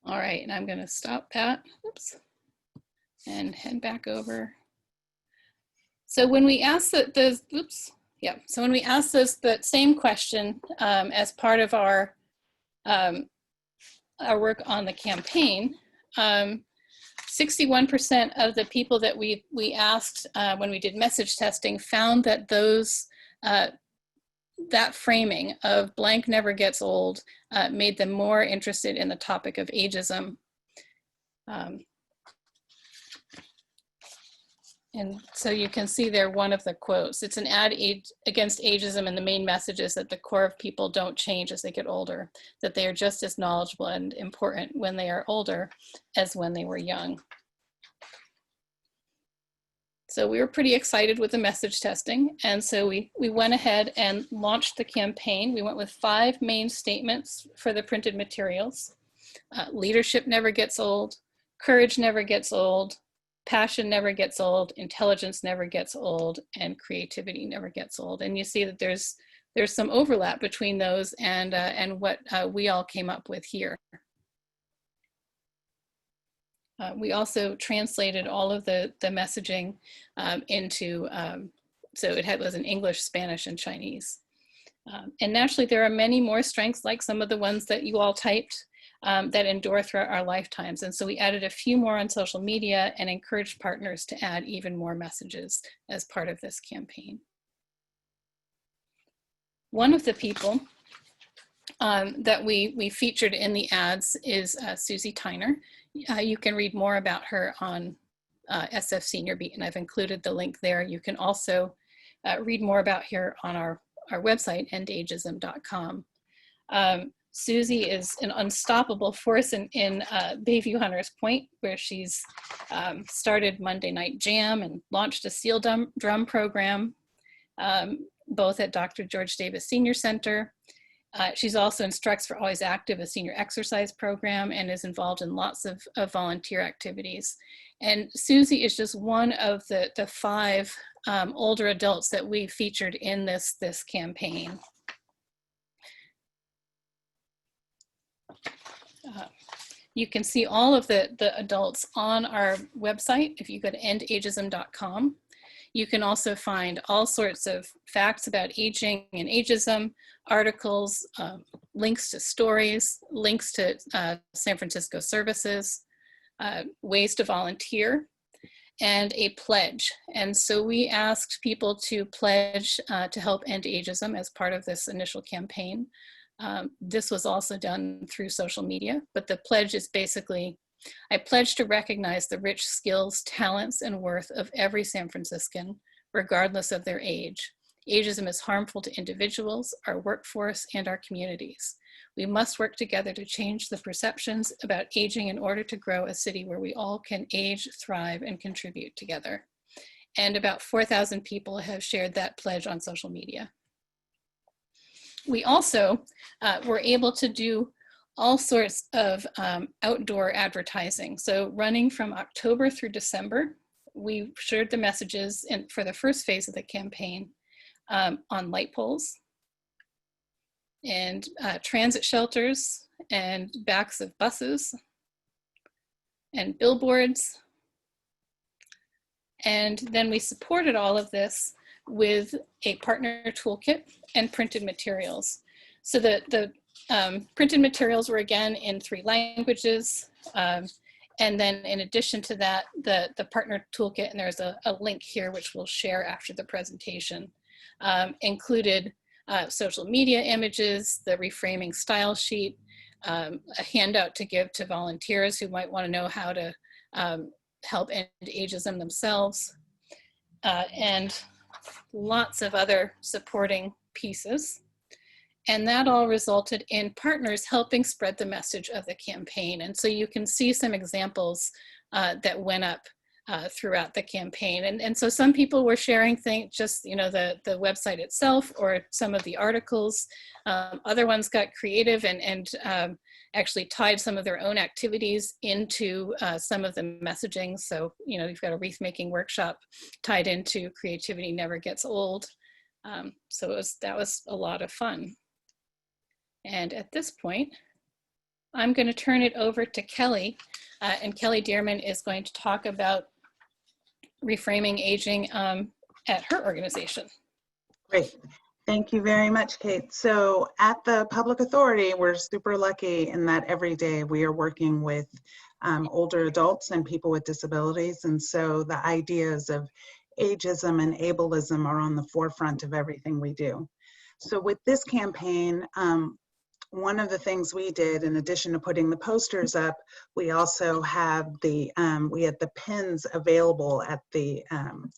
All right, and I'm going to stop that, oops, and head back over. So when we asked that when we asked that same question as part of our work on the campaign, 61% of the people that we asked when we did message testing found that that framing of blank never gets old made them more interested in the topic of ageism. And so you can see there one of the quotes. It's an ad against ageism, and the main message is that the core of people don't change as they get older, that they are just as knowledgeable and important when they are older as when they were young. So we were pretty excited with the message testing, and so we went ahead and launched the campaign. We went with 5 main statements for the printed materials. Leadership never gets old, courage never gets old, passion never gets old, intelligence never gets old, and creativity never gets old. And you see that there's there's some overlap between those and what we all came up with here. We also translated all of the messaging into, so it was in English, Spanish, and Chinese. And naturally, there are many more strengths, like some of the ones that you all typed, that endure throughout our lifetimes. And so we added a few more on social media and encouraged partners to add even more messages as part of this campaign. One of the people that we featured in the ads is Susie Tyner. You can read more about her on SF Senior Beat, and I've included the link there. You can also read more about her on our website, endageism.com. Susie is an unstoppable force in Bayview Hunters Point, where she's started Monday Night Jam and launched a steel drum program, both at Dr. George Davis Senior Center. She's also instructs for Always Active, a senior exercise program, and is involved in lots of volunteer activities. And Susie is just one of the 5 older adults that we featured in this campaign. You can see all of the adults on our website if you go to endageism.com. You can also find all sorts of facts about aging and ageism, articles, links to stories, links to San Francisco services, ways to volunteer, and a pledge. And so we asked people to pledge to help end ageism as part of this initial campaign. This was also done through social media, but the pledge is basically, I pledge to recognize the rich skills, talents, and worth of every San Franciscan, regardless of their age. Ageism is harmful to individuals, our workforce, and our communities. We must work together to change the perceptions about aging in order to grow a city where we all can age, thrive, and contribute together. And about 4,000 people have shared that pledge on social media. We also were able to do all sorts of outdoor advertising. So running from October through December, we shared the messages for the first phase of the campaign on light poles and transit shelters and backs of buses and billboards. And then we supported all of this with a partner toolkit and printed materials. So the printed materials were again in 3 languages. And then in addition to that, the partner toolkit, and there's a link here which we'll share after the presentation, included social media images, the Reframing style sheet, a handout to give to volunteers who might want to know how to help end ageism themselves, and lots of other supporting pieces. And that all resulted in partners helping spread the message of the campaign. And so you can see some examples that went up throughout the campaign. And so some people were sharing things, just the website itself or some of the articles. Other ones got creative and actually tied some of their own activities into some of the messaging. So, you've got a wreath making workshop tied into Creativity Never Gets Old. So that was a lot of fun. And at this point, I'm going to turn it over to Kelly, and Kelly Dearman is going to talk about reframing aging at her organization. Great. Thank you very much, Kate. So at the Public Authority, we're super lucky in that every day we are working with older adults and people with disabilities. And so the ideas of ageism and ableism are on the forefront of everything we do. So with this campaign, one of the things we did, in addition to putting the posters up, we also have we had the pins available at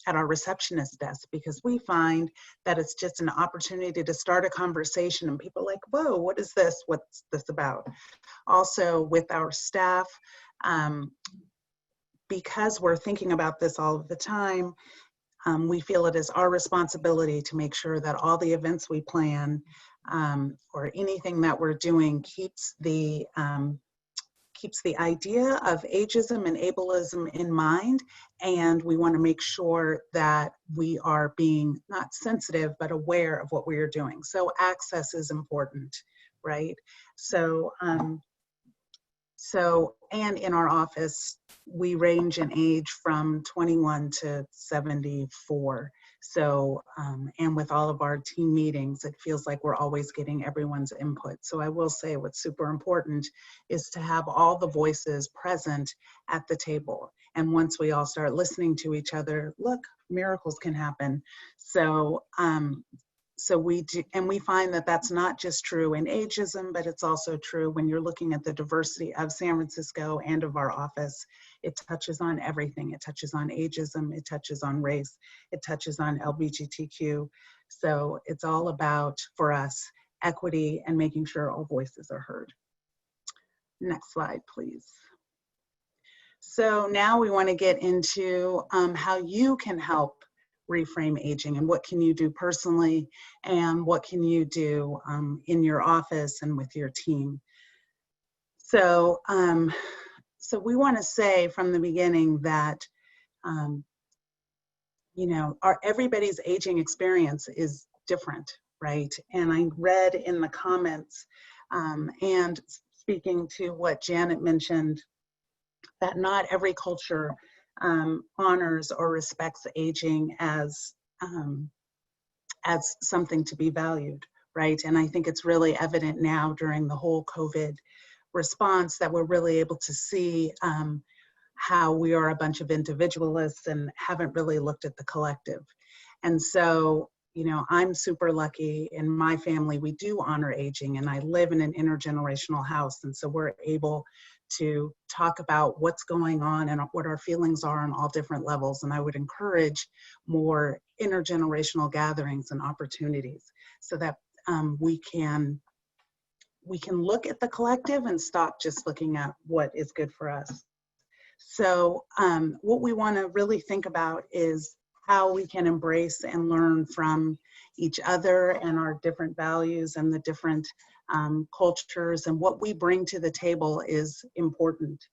our receptionist desk, because we find that it's just an opportunity to start a conversation and people are like, whoa, what is this? What's this about? Also with our staff, because we're thinking about this all of the time, we feel it is our responsibility to make sure that all the events we plan or anything that we're doing keeps keeps the idea of ageism and ableism in mind, and we want to make sure that we are being not sensitive but aware of what we are doing. So access is important, right? So and in our office, we range in age from 21 to 74. So, and with all of our team meetings, it feels like we're always getting everyone's input. So I will say what's super important is to have all the voices present at the table. And once we all start listening to each other, look, miracles can happen. So, so we do, and we find that that's not just true in ageism, but it's also true when you're looking at the diversity of San Francisco and of our office. It touches on everything. It touches on ageism, it touches on race, it touches on LGBTQ. So it's all about, for us, equity and making sure all voices are heard. Next slide, please. So now we want to get into how you can help reframe aging, and what can you do personally, and what can you do in your office and with your team. So, so we want to say from the beginning that, you know, everybody's aging experience is different, right? And I read in the comments, and speaking to what Janet mentioned, that not every culture honors or respects aging as something to be valued, right? And I think it's really evident now during the whole COVID response that we're really able to see how we are a bunch of individualists and haven't really looked at the collective. And so, you know, I'm super lucky in my family, we do honor aging, and I live in an intergenerational house. And so we're able to talk about what's going on and what our feelings are on all different levels. And I would encourage more intergenerational gatherings and opportunities so that we can look at the collective and stop just looking at what is good for us. So what we want to really think about is how we can embrace and learn from each other and our different values and the different cultures, and what we bring to the table is important,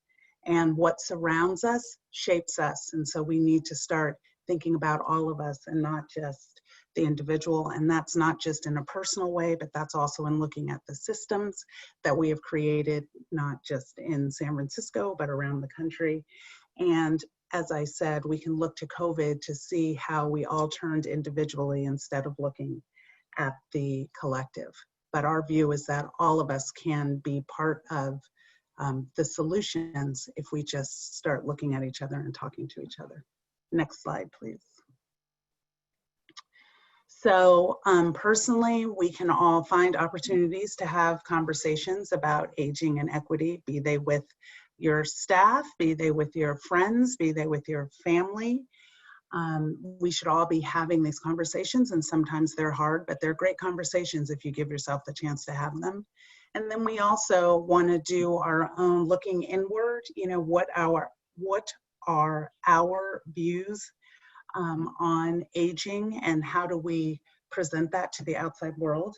and what surrounds us shapes us. And so we need to start thinking about all of us and not just the individual. And that's not just in a personal way, but that's also in looking at the systems that we have created, not just in San Francisco, but around the country. And as I said, we can look to COVID to see how we all turned individually instead of looking at the collective. But our view is that all of us can be part of the solutions if we just start looking at each other and talking to each other. Next slide, please. So personally, we can all find opportunities to have conversations about aging and equity, be they with your staff, be they with your friends, be they with your family. We should all be having these conversations, and sometimes they're hard, but they're great conversations if you give yourself the chance to have them. And then we also want to do our own looking inward, you know, what are our views on aging, and how do we present that to the outside world.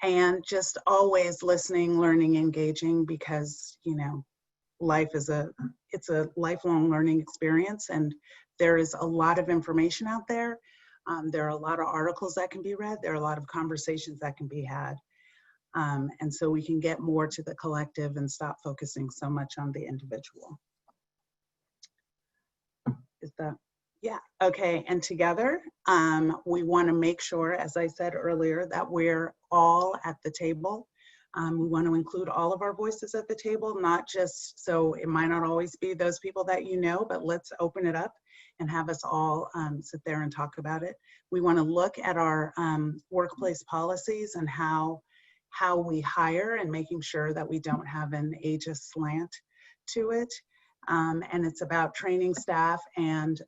And just always listening, learning, engaging, because, you know, life is it's a lifelong learning experience, and there is a lot of information out there. There are a lot of articles that can be read. There are a lot of conversations that can be had. And so we can get more to the collective and stop focusing so much on the individual. Is that, yeah, okay. And together, we want to make sure, as I said earlier, that we're all at the table. We want to include all of our voices at the table, not just, so it might not always be those people that you know, but let's open it up and have us all sit there and talk about it. We want to look at our workplace policies and how we hire, and making sure that we don't have an ageist slant to it. And it's about training staff and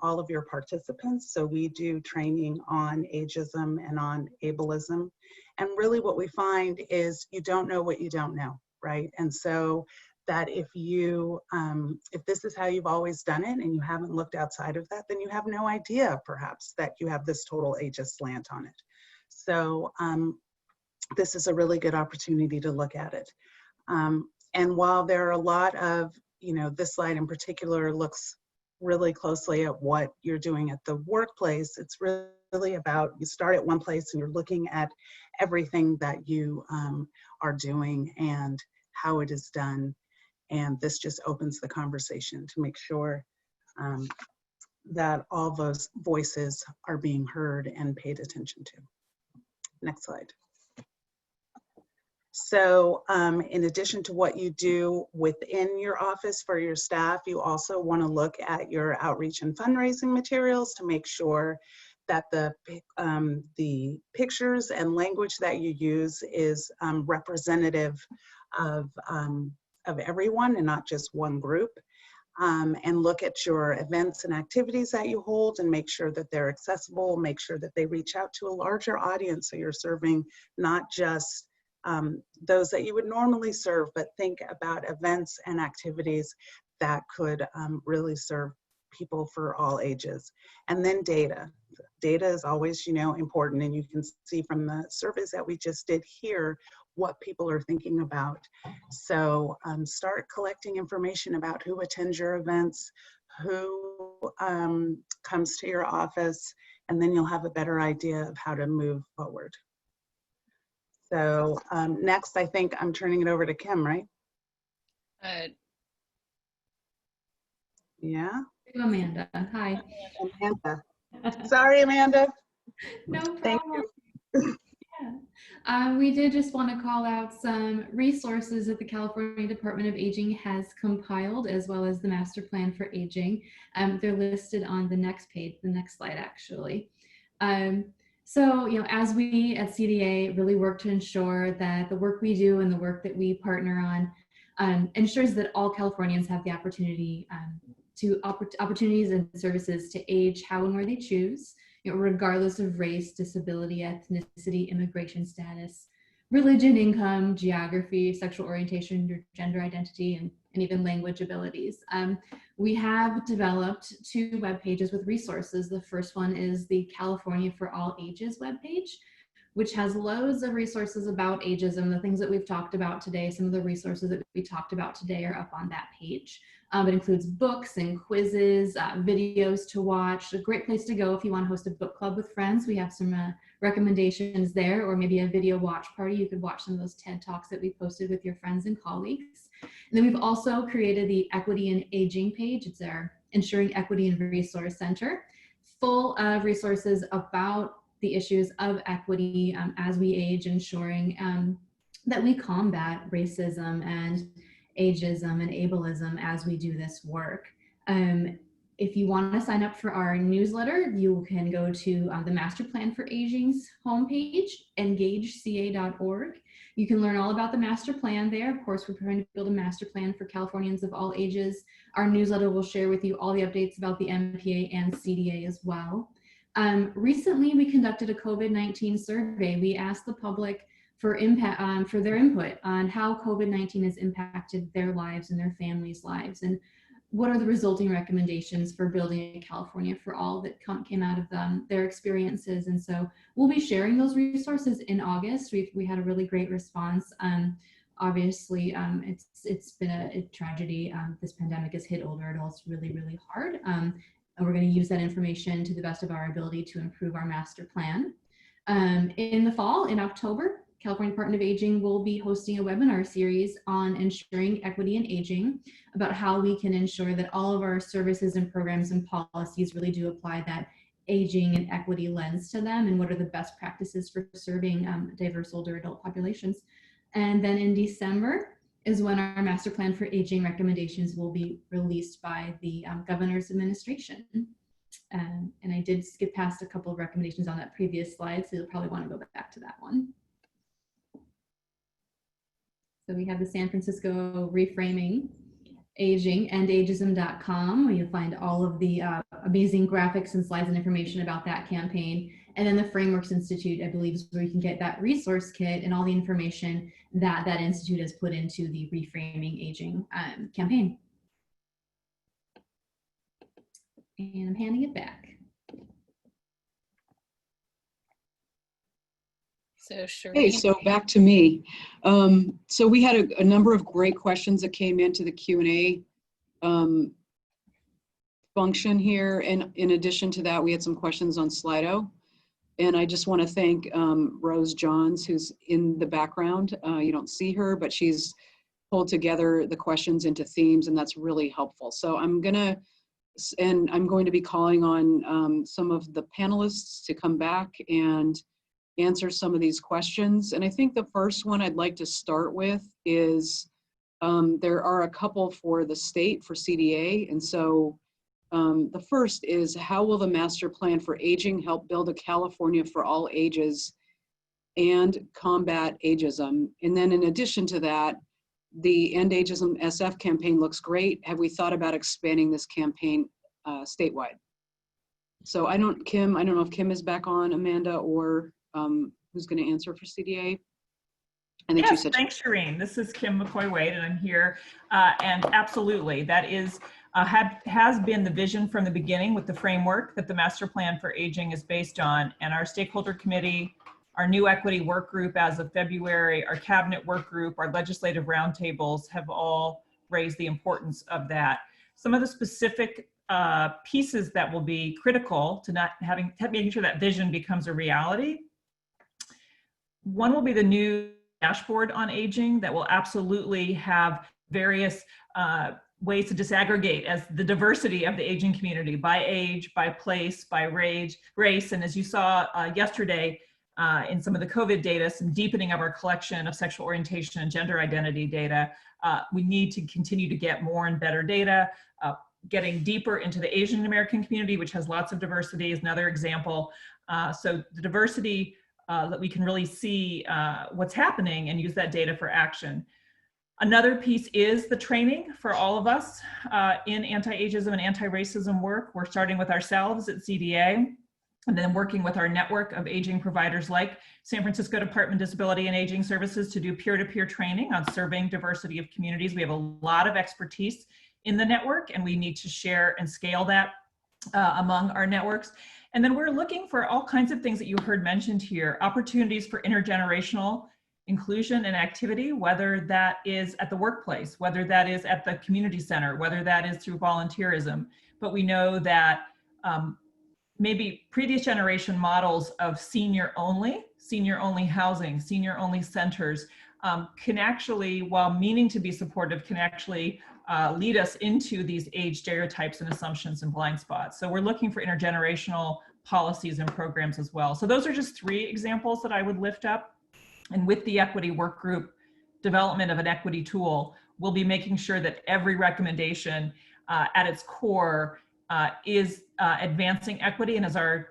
all of your participants. So we do training on ageism and on ableism. And really what we find is you don't know what you don't know, right? And so that if you, if this is how you've always done it and you haven't looked outside of that, then you have no idea perhaps that you have this total ageist slant on it. So this is a really good opportunity to look at it. And while there are a lot of, this slide in particular looks really closely at what you're doing at the workplace, it's really about, you start at one place and you're looking at everything that you are doing and how it is done. And this just opens the conversation to make sure that all those voices are being heard and paid attention to. Next slide. So in addition to what you do within your office for your staff, you also want to look at your outreach and fundraising materials to make sure that the pictures and language that you use is representative of everyone and not just one group. And look at your events and activities that you hold and make sure that they're accessible, make sure that they reach out to a larger audience so you're serving not just those that you would normally serve, but think about events and activities that could really serve people for all ages. And then data. Data is always, important, and you can see from the surveys that we just did here what people are thinking about. So start collecting information about who attends your events, who comes to your office, and then you'll have a better idea of how to move forward. So next, I think I'm turning it over to Kim, right? Yeah. Amanda, hi. Amanda. Sorry, Amanda. No problem. Thank you. Yeah. We did just want to call out some resources that the California Department of Aging has compiled, as well as the Master Plan for Aging. They're listed on the next page, the next slide, actually. So, as we at CDA really work to ensure that the work we do and the work that we partner on ensures that all Californians have the opportunity to opportunities and services to age how and where they choose, regardless of race, disability, ethnicity, immigration status, religion, income, geography, sexual orientation, gender identity, and even language abilities. We have developed 2 web pages with resources. The first one is the California for All Ages webpage, which has loads of resources about ageism, the things that we've talked about today. Some of the resources that we talked about today are up on that page. It includes books and quizzes, videos to watch. A great place to go if you want to host a book club with friends. We have some recommendations there, or maybe a video watch party. You could watch some of those TED Talks that we posted with your friends and colleagues. And then we've also created the Equity and Aging page. It's our Ensuring Equity and Resource Center, full of resources about the issues of equity as we age, ensuring that we combat racism and ageism and ableism as we do this work. If you want to sign up for our newsletter, you can go to the Master Plan for Aging's homepage, engageca.org. You can learn all about the master plan there. Of course, we're trying to build a master plan for Californians of all ages. Our newsletter will share with you all the updates about the MPA and CDA as well. Recently, we conducted a COVID-19 survey. We asked the public for their input on how COVID-19 has impacted their lives and their families' lives, and what are the resulting recommendations for building a California for all that came out of their experiences. And so we'll be sharing those resources in August. We had a really great response. Obviously, it's been a tragedy. This pandemic has hit older adults really, really hard. And we're going to use that information to the best of our ability to improve our master plan. In the fall, in October, California Department of Aging will be hosting a webinar series on ensuring equity in aging, about how we can ensure that all of our services and programs and policies really do apply that aging and equity lens to them, and what are the best practices for serving diverse older adult populations. And then in December is when our master plan for aging recommendations will be released by the governor's administration. And I did skip past a couple of recommendations on that previous slide, so you'll probably want to go back to that one. So we have the San Francisco Reframing Aging and ageism.com, where you'll find all of the amazing graphics and slides and information about that campaign. And then the Frameworks Institute, I believe, is where you can get that resource kit and all the information that that institute has put into the Reframing Aging campaign. And I'm handing it back. So Hey, Shireen, so back to me. So we had a number of great questions that came into the Q&A function here. And in addition to that, we had some questions on Slido. And I just want to thank Rose Johns, who's in the background. You don't see her, but she's pulled together the questions into themes, and that's really helpful. So I'm going to be calling on some of the panelists to come back and answer some of these questions. And I think the first one I'd like to start with is there are a couple for the state, for CDA. And so the first is, how will the master plan for aging help build a California for all ages and combat ageism? And then in addition to that, the End Ageism SF campaign looks great. Have we thought about expanding this campaign statewide? So Kim, I don't know if Kim is back on, Amanda, or who's going to answer for CDA? I think yes, thanks, Shireen. This is Kim McCoy-Wade, and I'm here. And absolutely, that is has been the vision from the beginning with the framework that the Master Plan for Aging is based on. And our stakeholder committee, our new equity work group as of February, our cabinet work group, our legislative roundtables have all raised the importance of that. Some of the specific pieces that will be critical to making sure that vision becomes a reality. One will be the new dashboard on aging that will absolutely have various ways to disaggregate as the diversity of the aging community by age, by place, by race. And as you saw yesterday in some of the COVID data, some deepening of our collection of sexual orientation and gender identity data. We need to continue to get more and better data. Getting deeper into the Asian American community, which has lots of diversity, is another example. So the diversity that we can really see what's happening and use that data for action. Another piece is the training for all of us in anti-ageism and anti-racism work. We're starting with ourselves at CDA, and then working with our network of aging providers like San Francisco Department of Disability and Aging Services to do peer-to-peer training on serving diversity of communities. We have a lot of expertise in the network, and we need to share and scale that among our networks. And then we're looking for all kinds of things that you heard mentioned here, opportunities for intergenerational inclusion and activity, whether that is at the workplace, whether that is at the community center, whether that is through volunteerism. But we know that maybe previous generation models of senior only housing, senior only centers can actually, while meaning to be supportive, can actually lead us into these age stereotypes and assumptions and blind spots. So we're looking for intergenerational policies and programs as well. So those are just 3 examples that I would lift up. And with the equity work group development of an equity tool, we'll be making sure that every recommendation at its core is advancing equity. And as our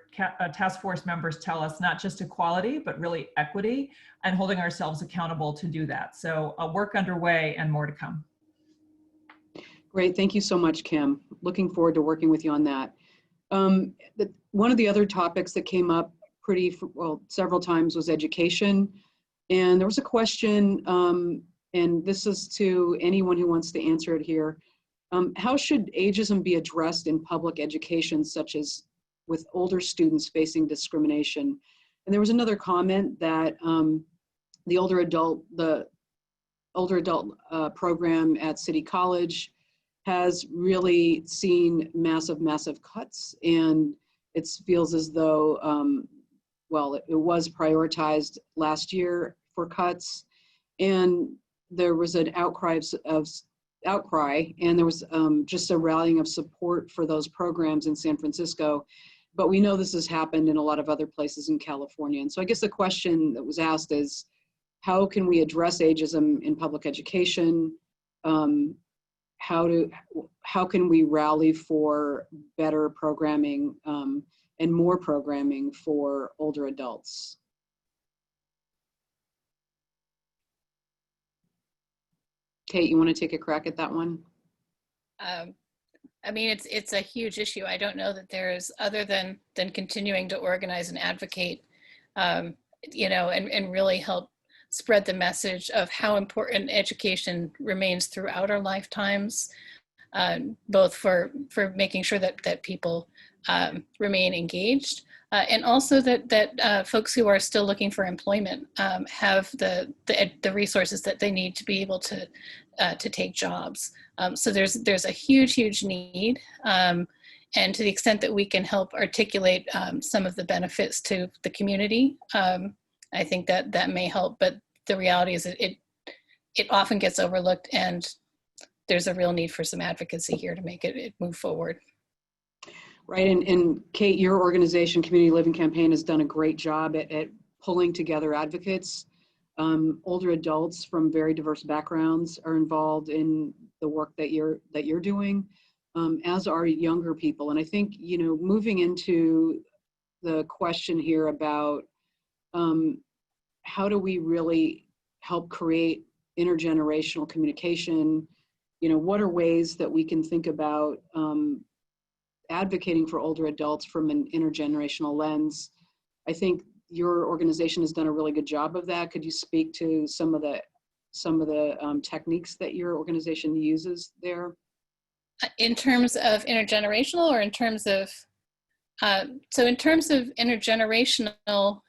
task force members tell us, not just equality, but really equity, and holding ourselves accountable to do that. So work underway and more to come. Great, thank you so much, Kim. Looking forward to working with you on that. One of the other topics that came up several times was education. And there was a question, and this is to anyone who wants to answer it here. How should ageism be addressed in public education, such as with older students facing discrimination? And there was another comment that the older adult program at City College has really seen massive cuts, and it feels as though it was prioritized last year for cuts, and there was an outcry, and there was just a rallying of support for those programs in San Francisco. But we know this has happened in a lot of other places in California. And so I guess the question that was asked is, how can we address ageism in public education? How can we rally for better programming and more programming for older adults? Kate, you want to take a crack at that one? I mean, it's a huge issue. I don't know that there is, other than continuing to organize and advocate, you know, and really help spread the message of how important education remains throughout our lifetimes, both for making sure that people remain engaged. And also that folks who are still looking for employment have the resources that they need to be able to take jobs. So there's a huge need. And to the extent that we can help articulate some of the benefits to the community, I think that may help. But the reality is that it often gets overlooked, and there's a real need for some advocacy here to make it move forward. Right, and Kate, your organization, Community Living Campaign, has done a great job at pulling together advocates. Older adults from very diverse backgrounds are involved in the work that you're doing, as are younger people. And I think, you know, moving into the question here about how do we really help create intergenerational communication, you know, what are ways that we can think about advocating for older adults from an intergenerational lens? I think your organization has done a really good job of that. Could you speak to some of the techniques that your organization uses there? In terms of intergenerational, or in terms of, so in terms of intergenerational,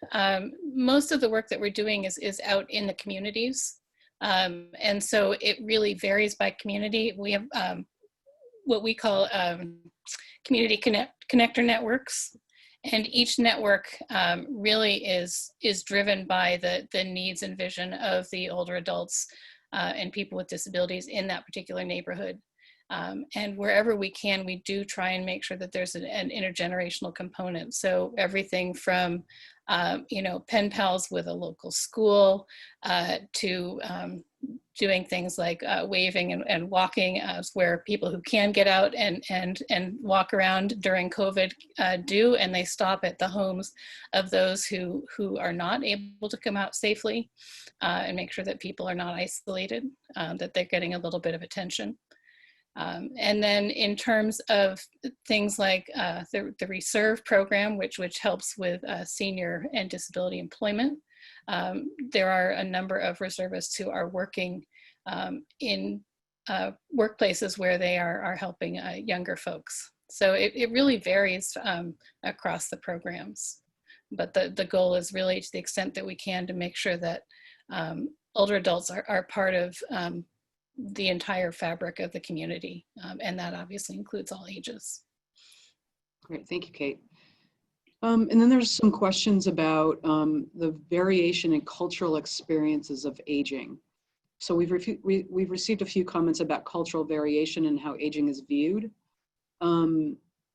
most of the work that we're doing is out in the communities. And so it really varies by community. We have what we call community connector networks, and each network really is driven by the needs and vision of the older adults and people with disabilities in that particular neighborhood. And wherever we can, we do try and make sure that there's an intergenerational component. So everything from you know, pen pals with a local school to doing things like waving and walking, where people who can get out and walk around during COVID do, and they stop at the homes of those who are not able to come out safely, and make sure that people are not isolated, that they're getting a little bit of attention. And then in terms of things like the Reserve program, which helps with senior and disability employment, there are a number of reservists who are working in workplaces where they are helping younger folks. So it really varies across the programs. But the goal is really, to the extent that we can, to make sure that older adults are part of the entire fabric of the community. And that obviously includes all ages. Great, thank you, Kate. And then there's some questions about the variation in cultural experiences of aging. So we've received a few comments about cultural variation and how aging is viewed.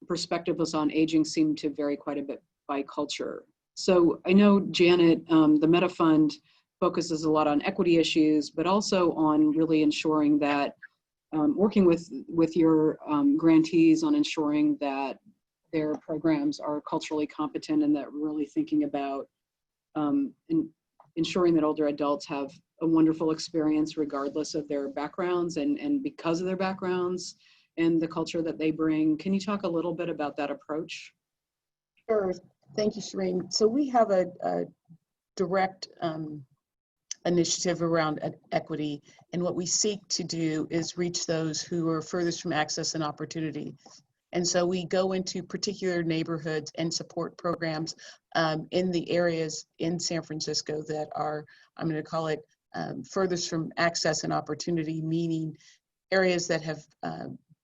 Perspectives on aging seem to vary quite a bit by culture. So I know, Janet, the Meta Fund focuses a lot on equity issues, but also on really ensuring that, working with your grantees on ensuring that their programs are culturally competent, and that really thinking about ensuring that older adults have a wonderful experience regardless of their backgrounds and because of their backgrounds and the culture that they bring. Can you talk a little bit about that approach? Sure. Thank you, Shireen. So we have a direct initiative around equity, and what we seek to do is reach those who are furthest from access and opportunity. And so we go into particular neighborhoods and support programs in the areas in San Francisco that are, I'm going to call it, furthest from access and opportunity, meaning areas that have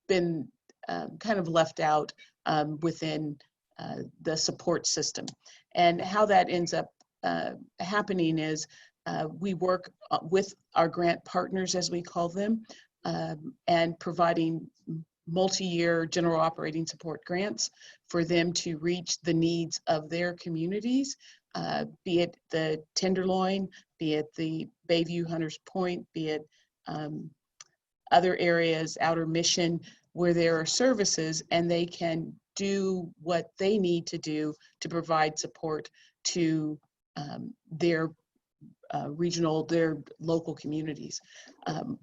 been kind of left out within the support system. And how that ends up happening is we work with our grant partners, as we call them, and providing multi-year general operating support grants for them to reach the needs of their communities, be it the Tenderloin, be it the Bayview Hunters Point, be it other areas, Outer Mission, where there are services and they can do what they need to do to provide support to their regional, their local communities.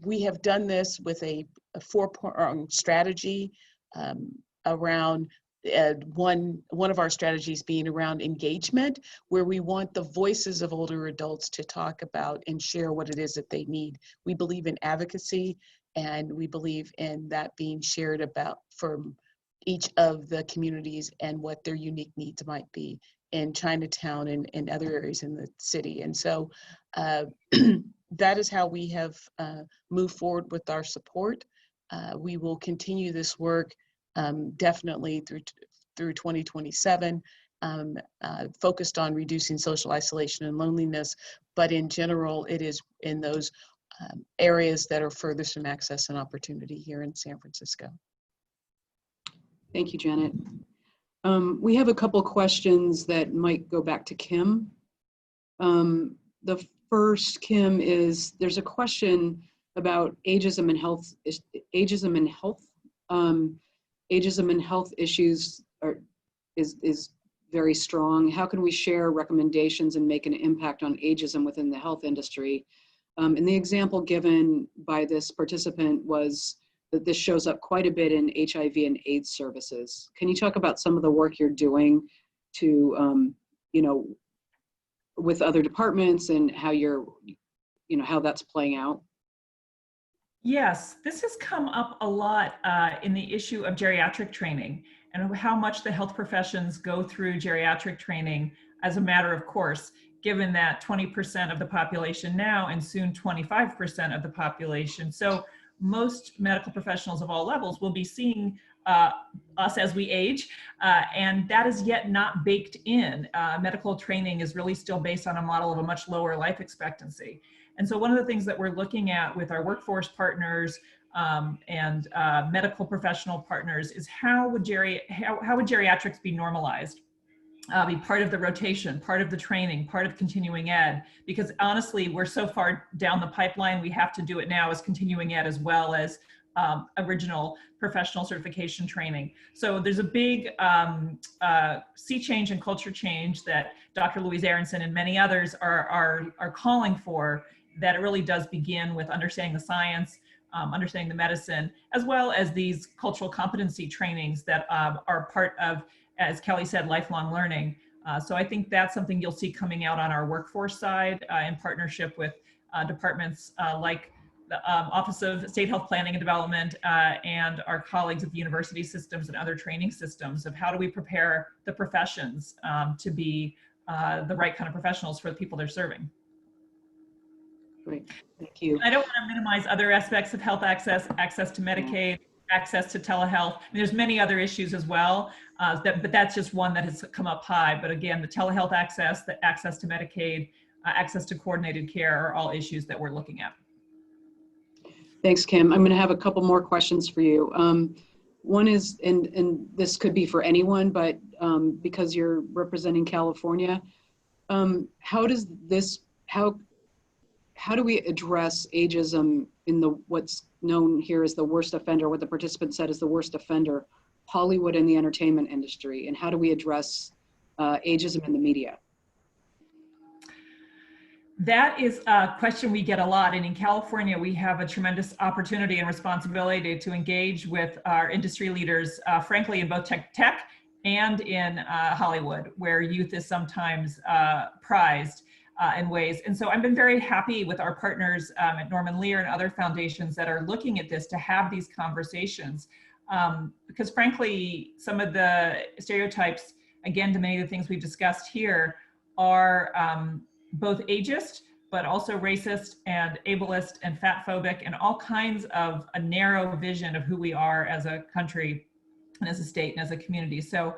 We have done this with a four-pronged strategy around one of our strategies being around engagement, where we want the voices of older adults to talk about and share what it is that they need. We believe in advocacy, and we believe in that being shared about from each of the communities and what their unique needs might be in Chinatown and other areas in the city. And so that is how we have moved forward with our support. We will continue this work definitely through 2027, focused on reducing social isolation and loneliness, but in general, it is in those areas that are furthest from access and opportunity here in San Francisco. Thank you, Janet. We have a couple questions that might go back to Kim. The first, Kim, is there's a question about ageism and health. Ageism and health. Ageism and health issues is very strong. How can we share recommendations and make an impact on ageism within the health industry? And the example given by this participant was that this shows up quite a bit in HIV and AIDS services. Can you talk about some of the work you're doing to, you know, with other departments and how you're, you know, how that's playing out? Yes, this has come up a lot in the issue of geriatric training and how much the health professions go through geriatric training as a matter of course, given that 20% of the population now and soon 25% of the population. So most medical professionals of all levels will be seeing us as we age, and that is yet not baked in. Medical training is really still based on a model of a much lower life expectancy. And so one of the things that we're looking at with our workforce partners and medical professional partners is how would geriatrics be normalized? Be part of the rotation, part of the training, part of continuing ed, because honestly, we're so far down the pipeline, we have to do it now as continuing ed as well as original professional certification training. So there's a big sea change and culture change that Dr. Louise Aronson and many others are calling for, that it really does begin with understanding the science, understanding the medicine, as well as these cultural competency trainings that are part of, as Kelly said, lifelong learning. So I think that's something you'll see coming out on our workforce side in partnership with departments like the Office of State Health Planning and Development and our colleagues at the university systems and other training systems of how do we prepare the professions to be the right kind of professionals for the people they're serving. Great, thank you. I don't want to minimize other aspects of health access, access to Medicaid, access to telehealth. I mean, there's many other issues as well, but that's just one that has come up high. But again, the telehealth access, the access to Medicaid, access to coordinated care are all issues that we're looking at. Thanks, Kim. I'm going to have a couple more questions for you. One is, and this could be for anyone, but because you're representing California, how do we address ageism in the what's known here as the worst offender, what the participant said is the worst offender, Hollywood and the entertainment industry, and how do we address ageism in the media? That is a question we get a lot, and in California we have a tremendous opportunity and responsibility to engage with our industry leaders, frankly, in both tech and in Hollywood, where youth is sometimes prized in ways. And so I've been very happy with our partners at Norman Lear and other foundations that are looking at this to have these conversations. Because frankly, some of the stereotypes, again, to many of the things we've discussed here, are both ageist, but also racist and ableist and fat phobic and all kinds of a narrow vision of who we are as a country and as a state and as a community. So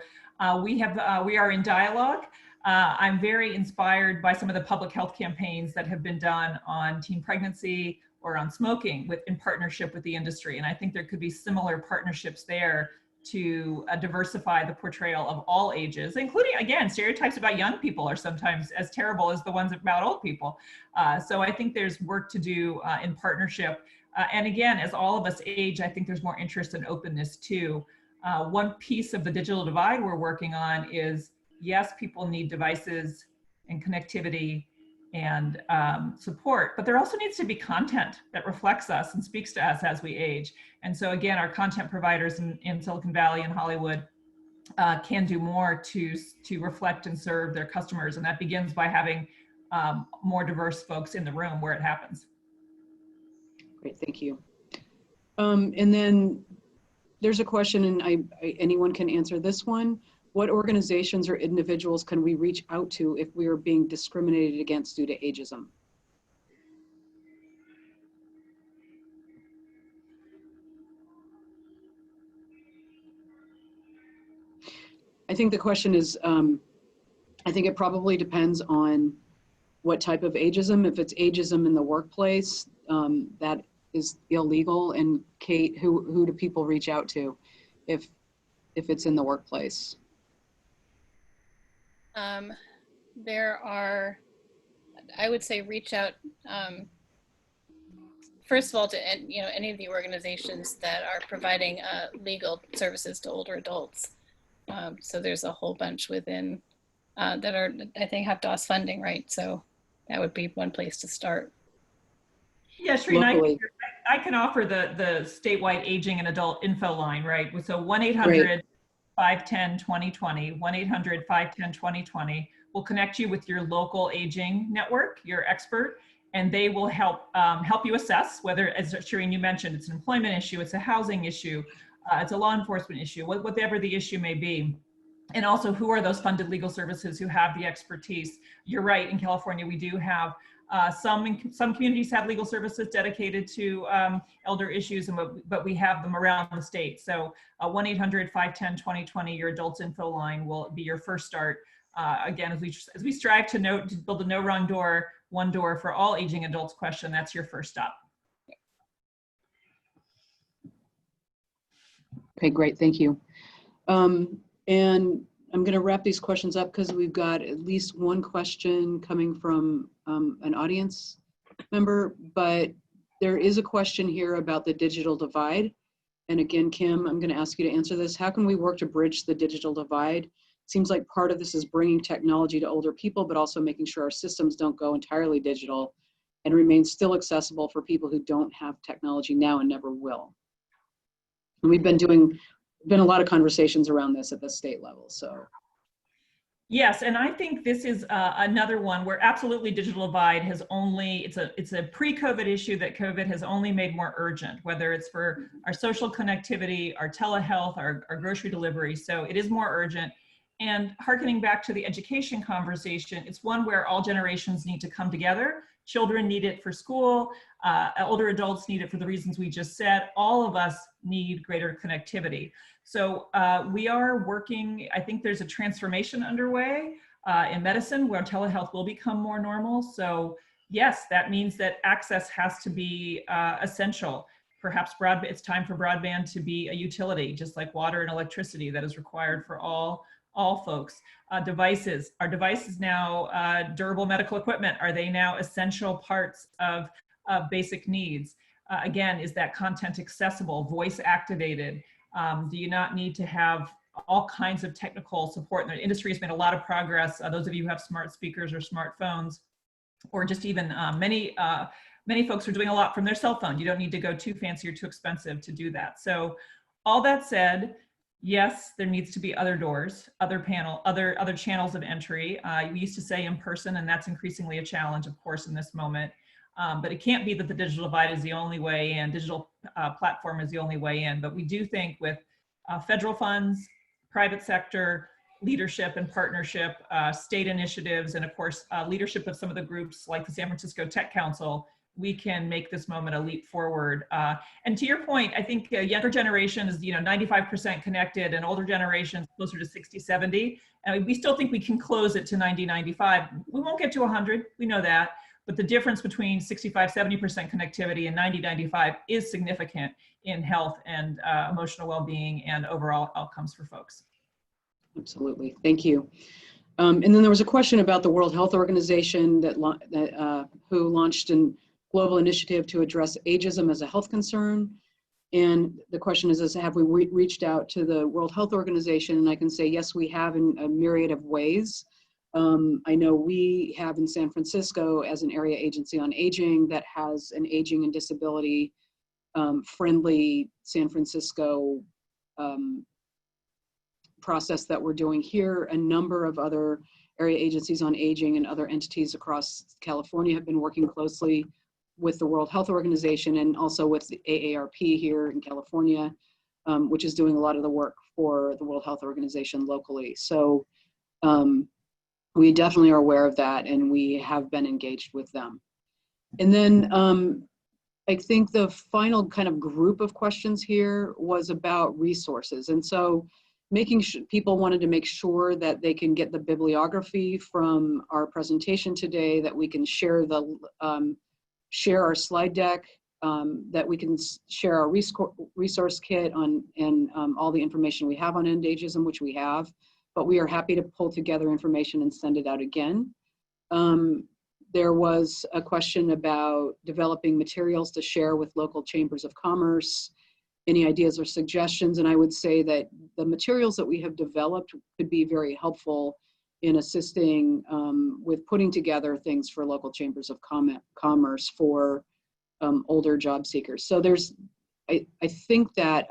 we are in dialogue. I'm very inspired by some of the public health campaigns that have been done on teen pregnancy or on smoking in partnership with the industry. And I think there could be similar partnerships there to diversify the portrayal of all ages, including, again, stereotypes about young people are sometimes as terrible as the ones about old people. So I think there's work to do in partnership. And again, as all of us age, I think there's more interest and openness too. One piece of the digital divide we're working on is, yes, people need devices and connectivity and support, but there also needs to be content that reflects us and speaks to us as we age. And so again, our content providers in Silicon Valley and Hollywood can do more to reflect and serve their customers. And that begins by having more diverse folks in the room where it happens. Great, thank you. And then There's a question, and anyone can answer this one. What organizations or individuals can we reach out to if we are being discriminated against due to ageism? I think the question is, I think it probably depends on what type of ageism. If it's ageism in the workplace, that is illegal. And Kate, who do people reach out to if it's in the workplace? There are, I would say, reach out, first of all, to any of the organizations that are providing legal services to older adults. So there's a whole bunch within that are, I think, have DOS funding, right? So that would be one place to start. Yeah, Shreen, I can offer the statewide aging and adult info line, right? So 1-800-510-2020, 1-800-510-2020 will connect you with your local aging network, your expert, and they will help you assess whether, as Shreen, you mentioned, it's an employment issue, it's a housing issue, it's a law enforcement issue, whatever the issue may be. And also, who are those funded legal services who have the expertise? You're right, in California, we do have some communities have legal services dedicated to elder issues, but we have them around the state. So 1-800-510-2020, your adults info line, will be your first start. Again, as we strive to build a no wrong door, one door for all aging adults question, that's your first stop. Okay, great, thank you. And I'm going to wrap these questions up because we've got at least one question coming from an audience member, but there is a question here about the digital divide. And again, Kim, I'm going to ask you to answer this. How can we work to bridge the digital divide? Seems like part of this is bringing technology to older people, but also making sure our systems don't go entirely digital and remain still accessible for people who don't have technology now and never will. And we've been a lot of conversations around this at the state level, so. Yes, and I think this is another one where absolutely digital divide has only, it's a pre-COVID issue that COVID has only made more urgent, whether it's for our social connectivity, our telehealth, our grocery delivery. So it is more urgent. And hearkening back to the education conversation, it's one where all generations need to come together. Children need it for school, older adults need it for the reasons we just said. All of us need greater connectivity. So we are working, I think there's a transformation underway in medicine where telehealth will become more normal. So yes, that means that access has to be essential. Perhaps it's time for broadband to be a utility, just like water and electricity that is required for all folks. Devices, are devices now durable medical equipment? Are they now essential parts of basic needs? Again, is that content accessible, voice activated? Do you not need to have all kinds of technical support? And the industry has made a lot of progress. Those of you who have smart speakers or smartphones, or just even many folks are doing a lot from their cell phone. You don't need to go too fancy or too expensive to do that. So all that said, yes, there needs to be other doors, other channels of entry. We used to say in person, and that's increasingly a challenge, of course, in this moment. But it can't be that the digital divide is the only way in, digital platform is the only way in. But we do think with federal funds, private sector, leadership and partnership, state initiatives, and of course, leadership of some of the groups like the San Francisco Tech Council, we can make this moment a leap forward. And to your point, I think younger generation is 95% connected and older generations closer to 60, 70. And we still think we can close it to 90, 95. We won't get to 100, we know that. But the difference between 65, 70% connectivity and 90, 95 is significant in health and emotional well-being and overall outcomes for folks. Absolutely, thank you. And then there was a question about the World Health Organization who launched a global initiative to address ageism as a health concern. And the question is have we reached out to the World Health Organization? And I can say, yes, we have in a myriad of ways. I know we have in San Francisco as an area agency on aging that has an aging and disability friendly San Francisco process that we're doing here. A number of other area agencies on aging and other entities across California have been working closely with the World Health Organization and also with the AARP here in California. which is doing a lot of the work for the World Health Organization locally. So we definitely are aware of that, and we have been engaged with them. And then I think the final kind of group of questions here was about resources. And so making sure people wanted to make sure that they can get the bibliography from our presentation today, that we can share share our slide deck, that we can share our resource kit on and all the information we have on end ageism, which we have, but we are happy to pull together information and send it out again. There was a question about developing materials to share with local chambers of commerce, any ideas or suggestions. And I would say that the materials that we have developed could be very helpful in assisting with putting together things for local chambers of commerce for older job seekers. So there's, I think that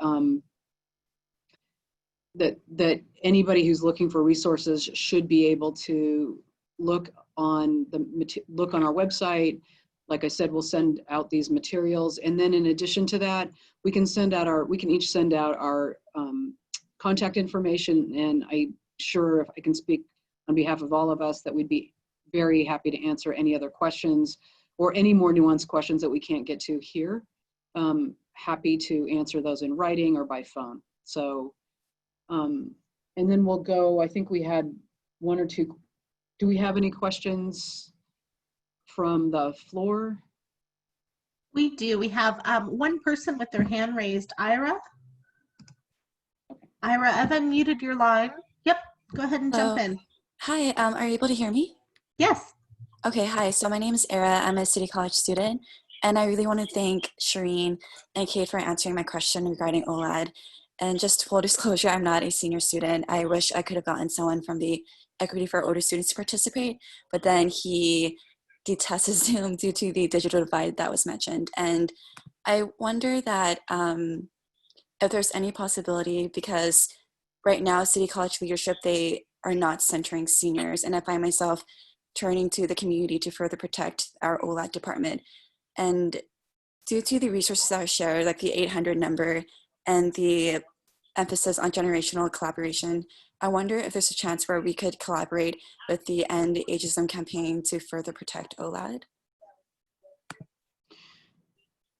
that anybody who's looking for resources should be able to look on our website. Like I said, we'll send out these materials, and then in addition to that, we can each send out our contact information. And I'm sure, if I can speak on behalf of all of us, that we'd be very happy to answer any other questions or any more nuanced questions that we can't get to here. Happy to answer those in writing or by phone. So, and then we'll go, I think we had one or two. Do we have any questions from the floor? We do. We have one person with their hand raised. Ira? Ira, I've unmuted your line. Yep, go ahead and jump in. Hi, are you able to hear me? Yes. Okay, hi. So my name is Era. I'm a City College student, and I really want to thank Shireen and Kate for answering my question regarding OLAD. And just full disclosure, I'm not a senior student. I wish I could have gotten someone from the Equity for Older Students to participate, but then he detests Zoom due to the digital divide that was mentioned. And I wonder that if there's any possibility, because right now City College leadership, they are not centering seniors, and I find myself turning to the community to further protect our OLAD department. And due to the resources that are shared, like the 800 number and the emphasis on generational collaboration, I wonder if there's a chance where we could collaborate with the End Ageism campaign to further protect OLAD.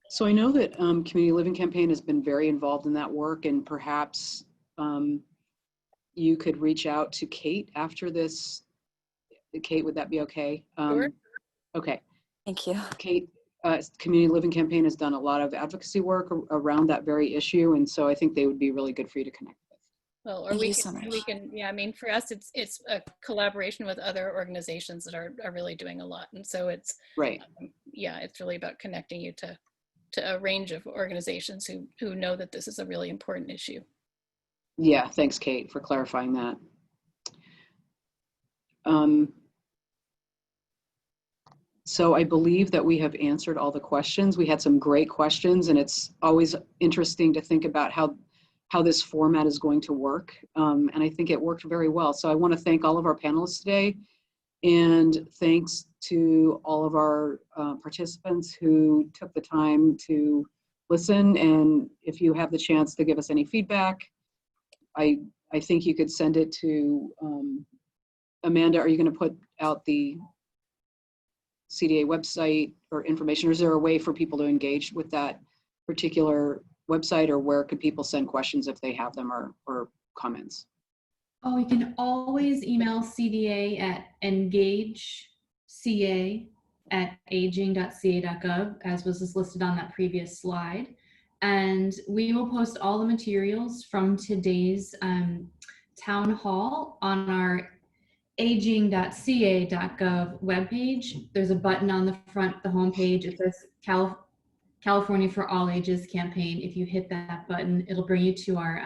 So I know that Community Living Campaign has been very involved in that work, and perhaps you could reach out to Kate after this. Kate, would that be okay? Sure. Okay. Thank you. Kate, Community Living Campaign has done a lot of advocacy work around that very issue, and so I think they would be really good for you to connect with. Well, or Thank we you can, so much. we can, yeah, I mean, for us, it's a collaboration with other organizations that are really doing a lot. And so it's, Right. Yeah, it's really about connecting you to a range of organizations who know that this is a really important issue. Yeah, thanks, Kate, for clarifying that. So I believe that we have answered all the questions. We had some great questions, and it's always interesting to think about how this format is going to work. And I think it worked very well. So I want to thank all of our panelists today, and thanks to all of our participants who took the time to listen. And if you have the chance to give us any feedback, I think you could send it to Amanda. Are you going to put out the CDA website or information, or is there a way for people to engage with that particular website, or where could people send questions if they have them, or comments? Oh, you can always email CDA at engageca@aging.ca.gov, as was listed on that previous slide. And we will post all the materials from today's town hall on our aging.ca.gov webpage. There's a button on the front, the homepage. It says California for All Ages campaign. If you hit that button, it'll bring you to our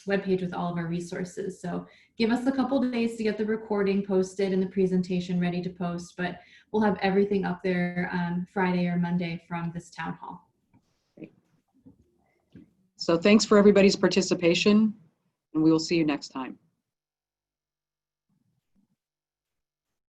webpage with all of our resources. So give us a couple days to get the recording posted and the presentation ready to post, but we'll have everything up there Friday or Monday from this town hall. Great. So thanks for everybody's participation, and we will see you next time.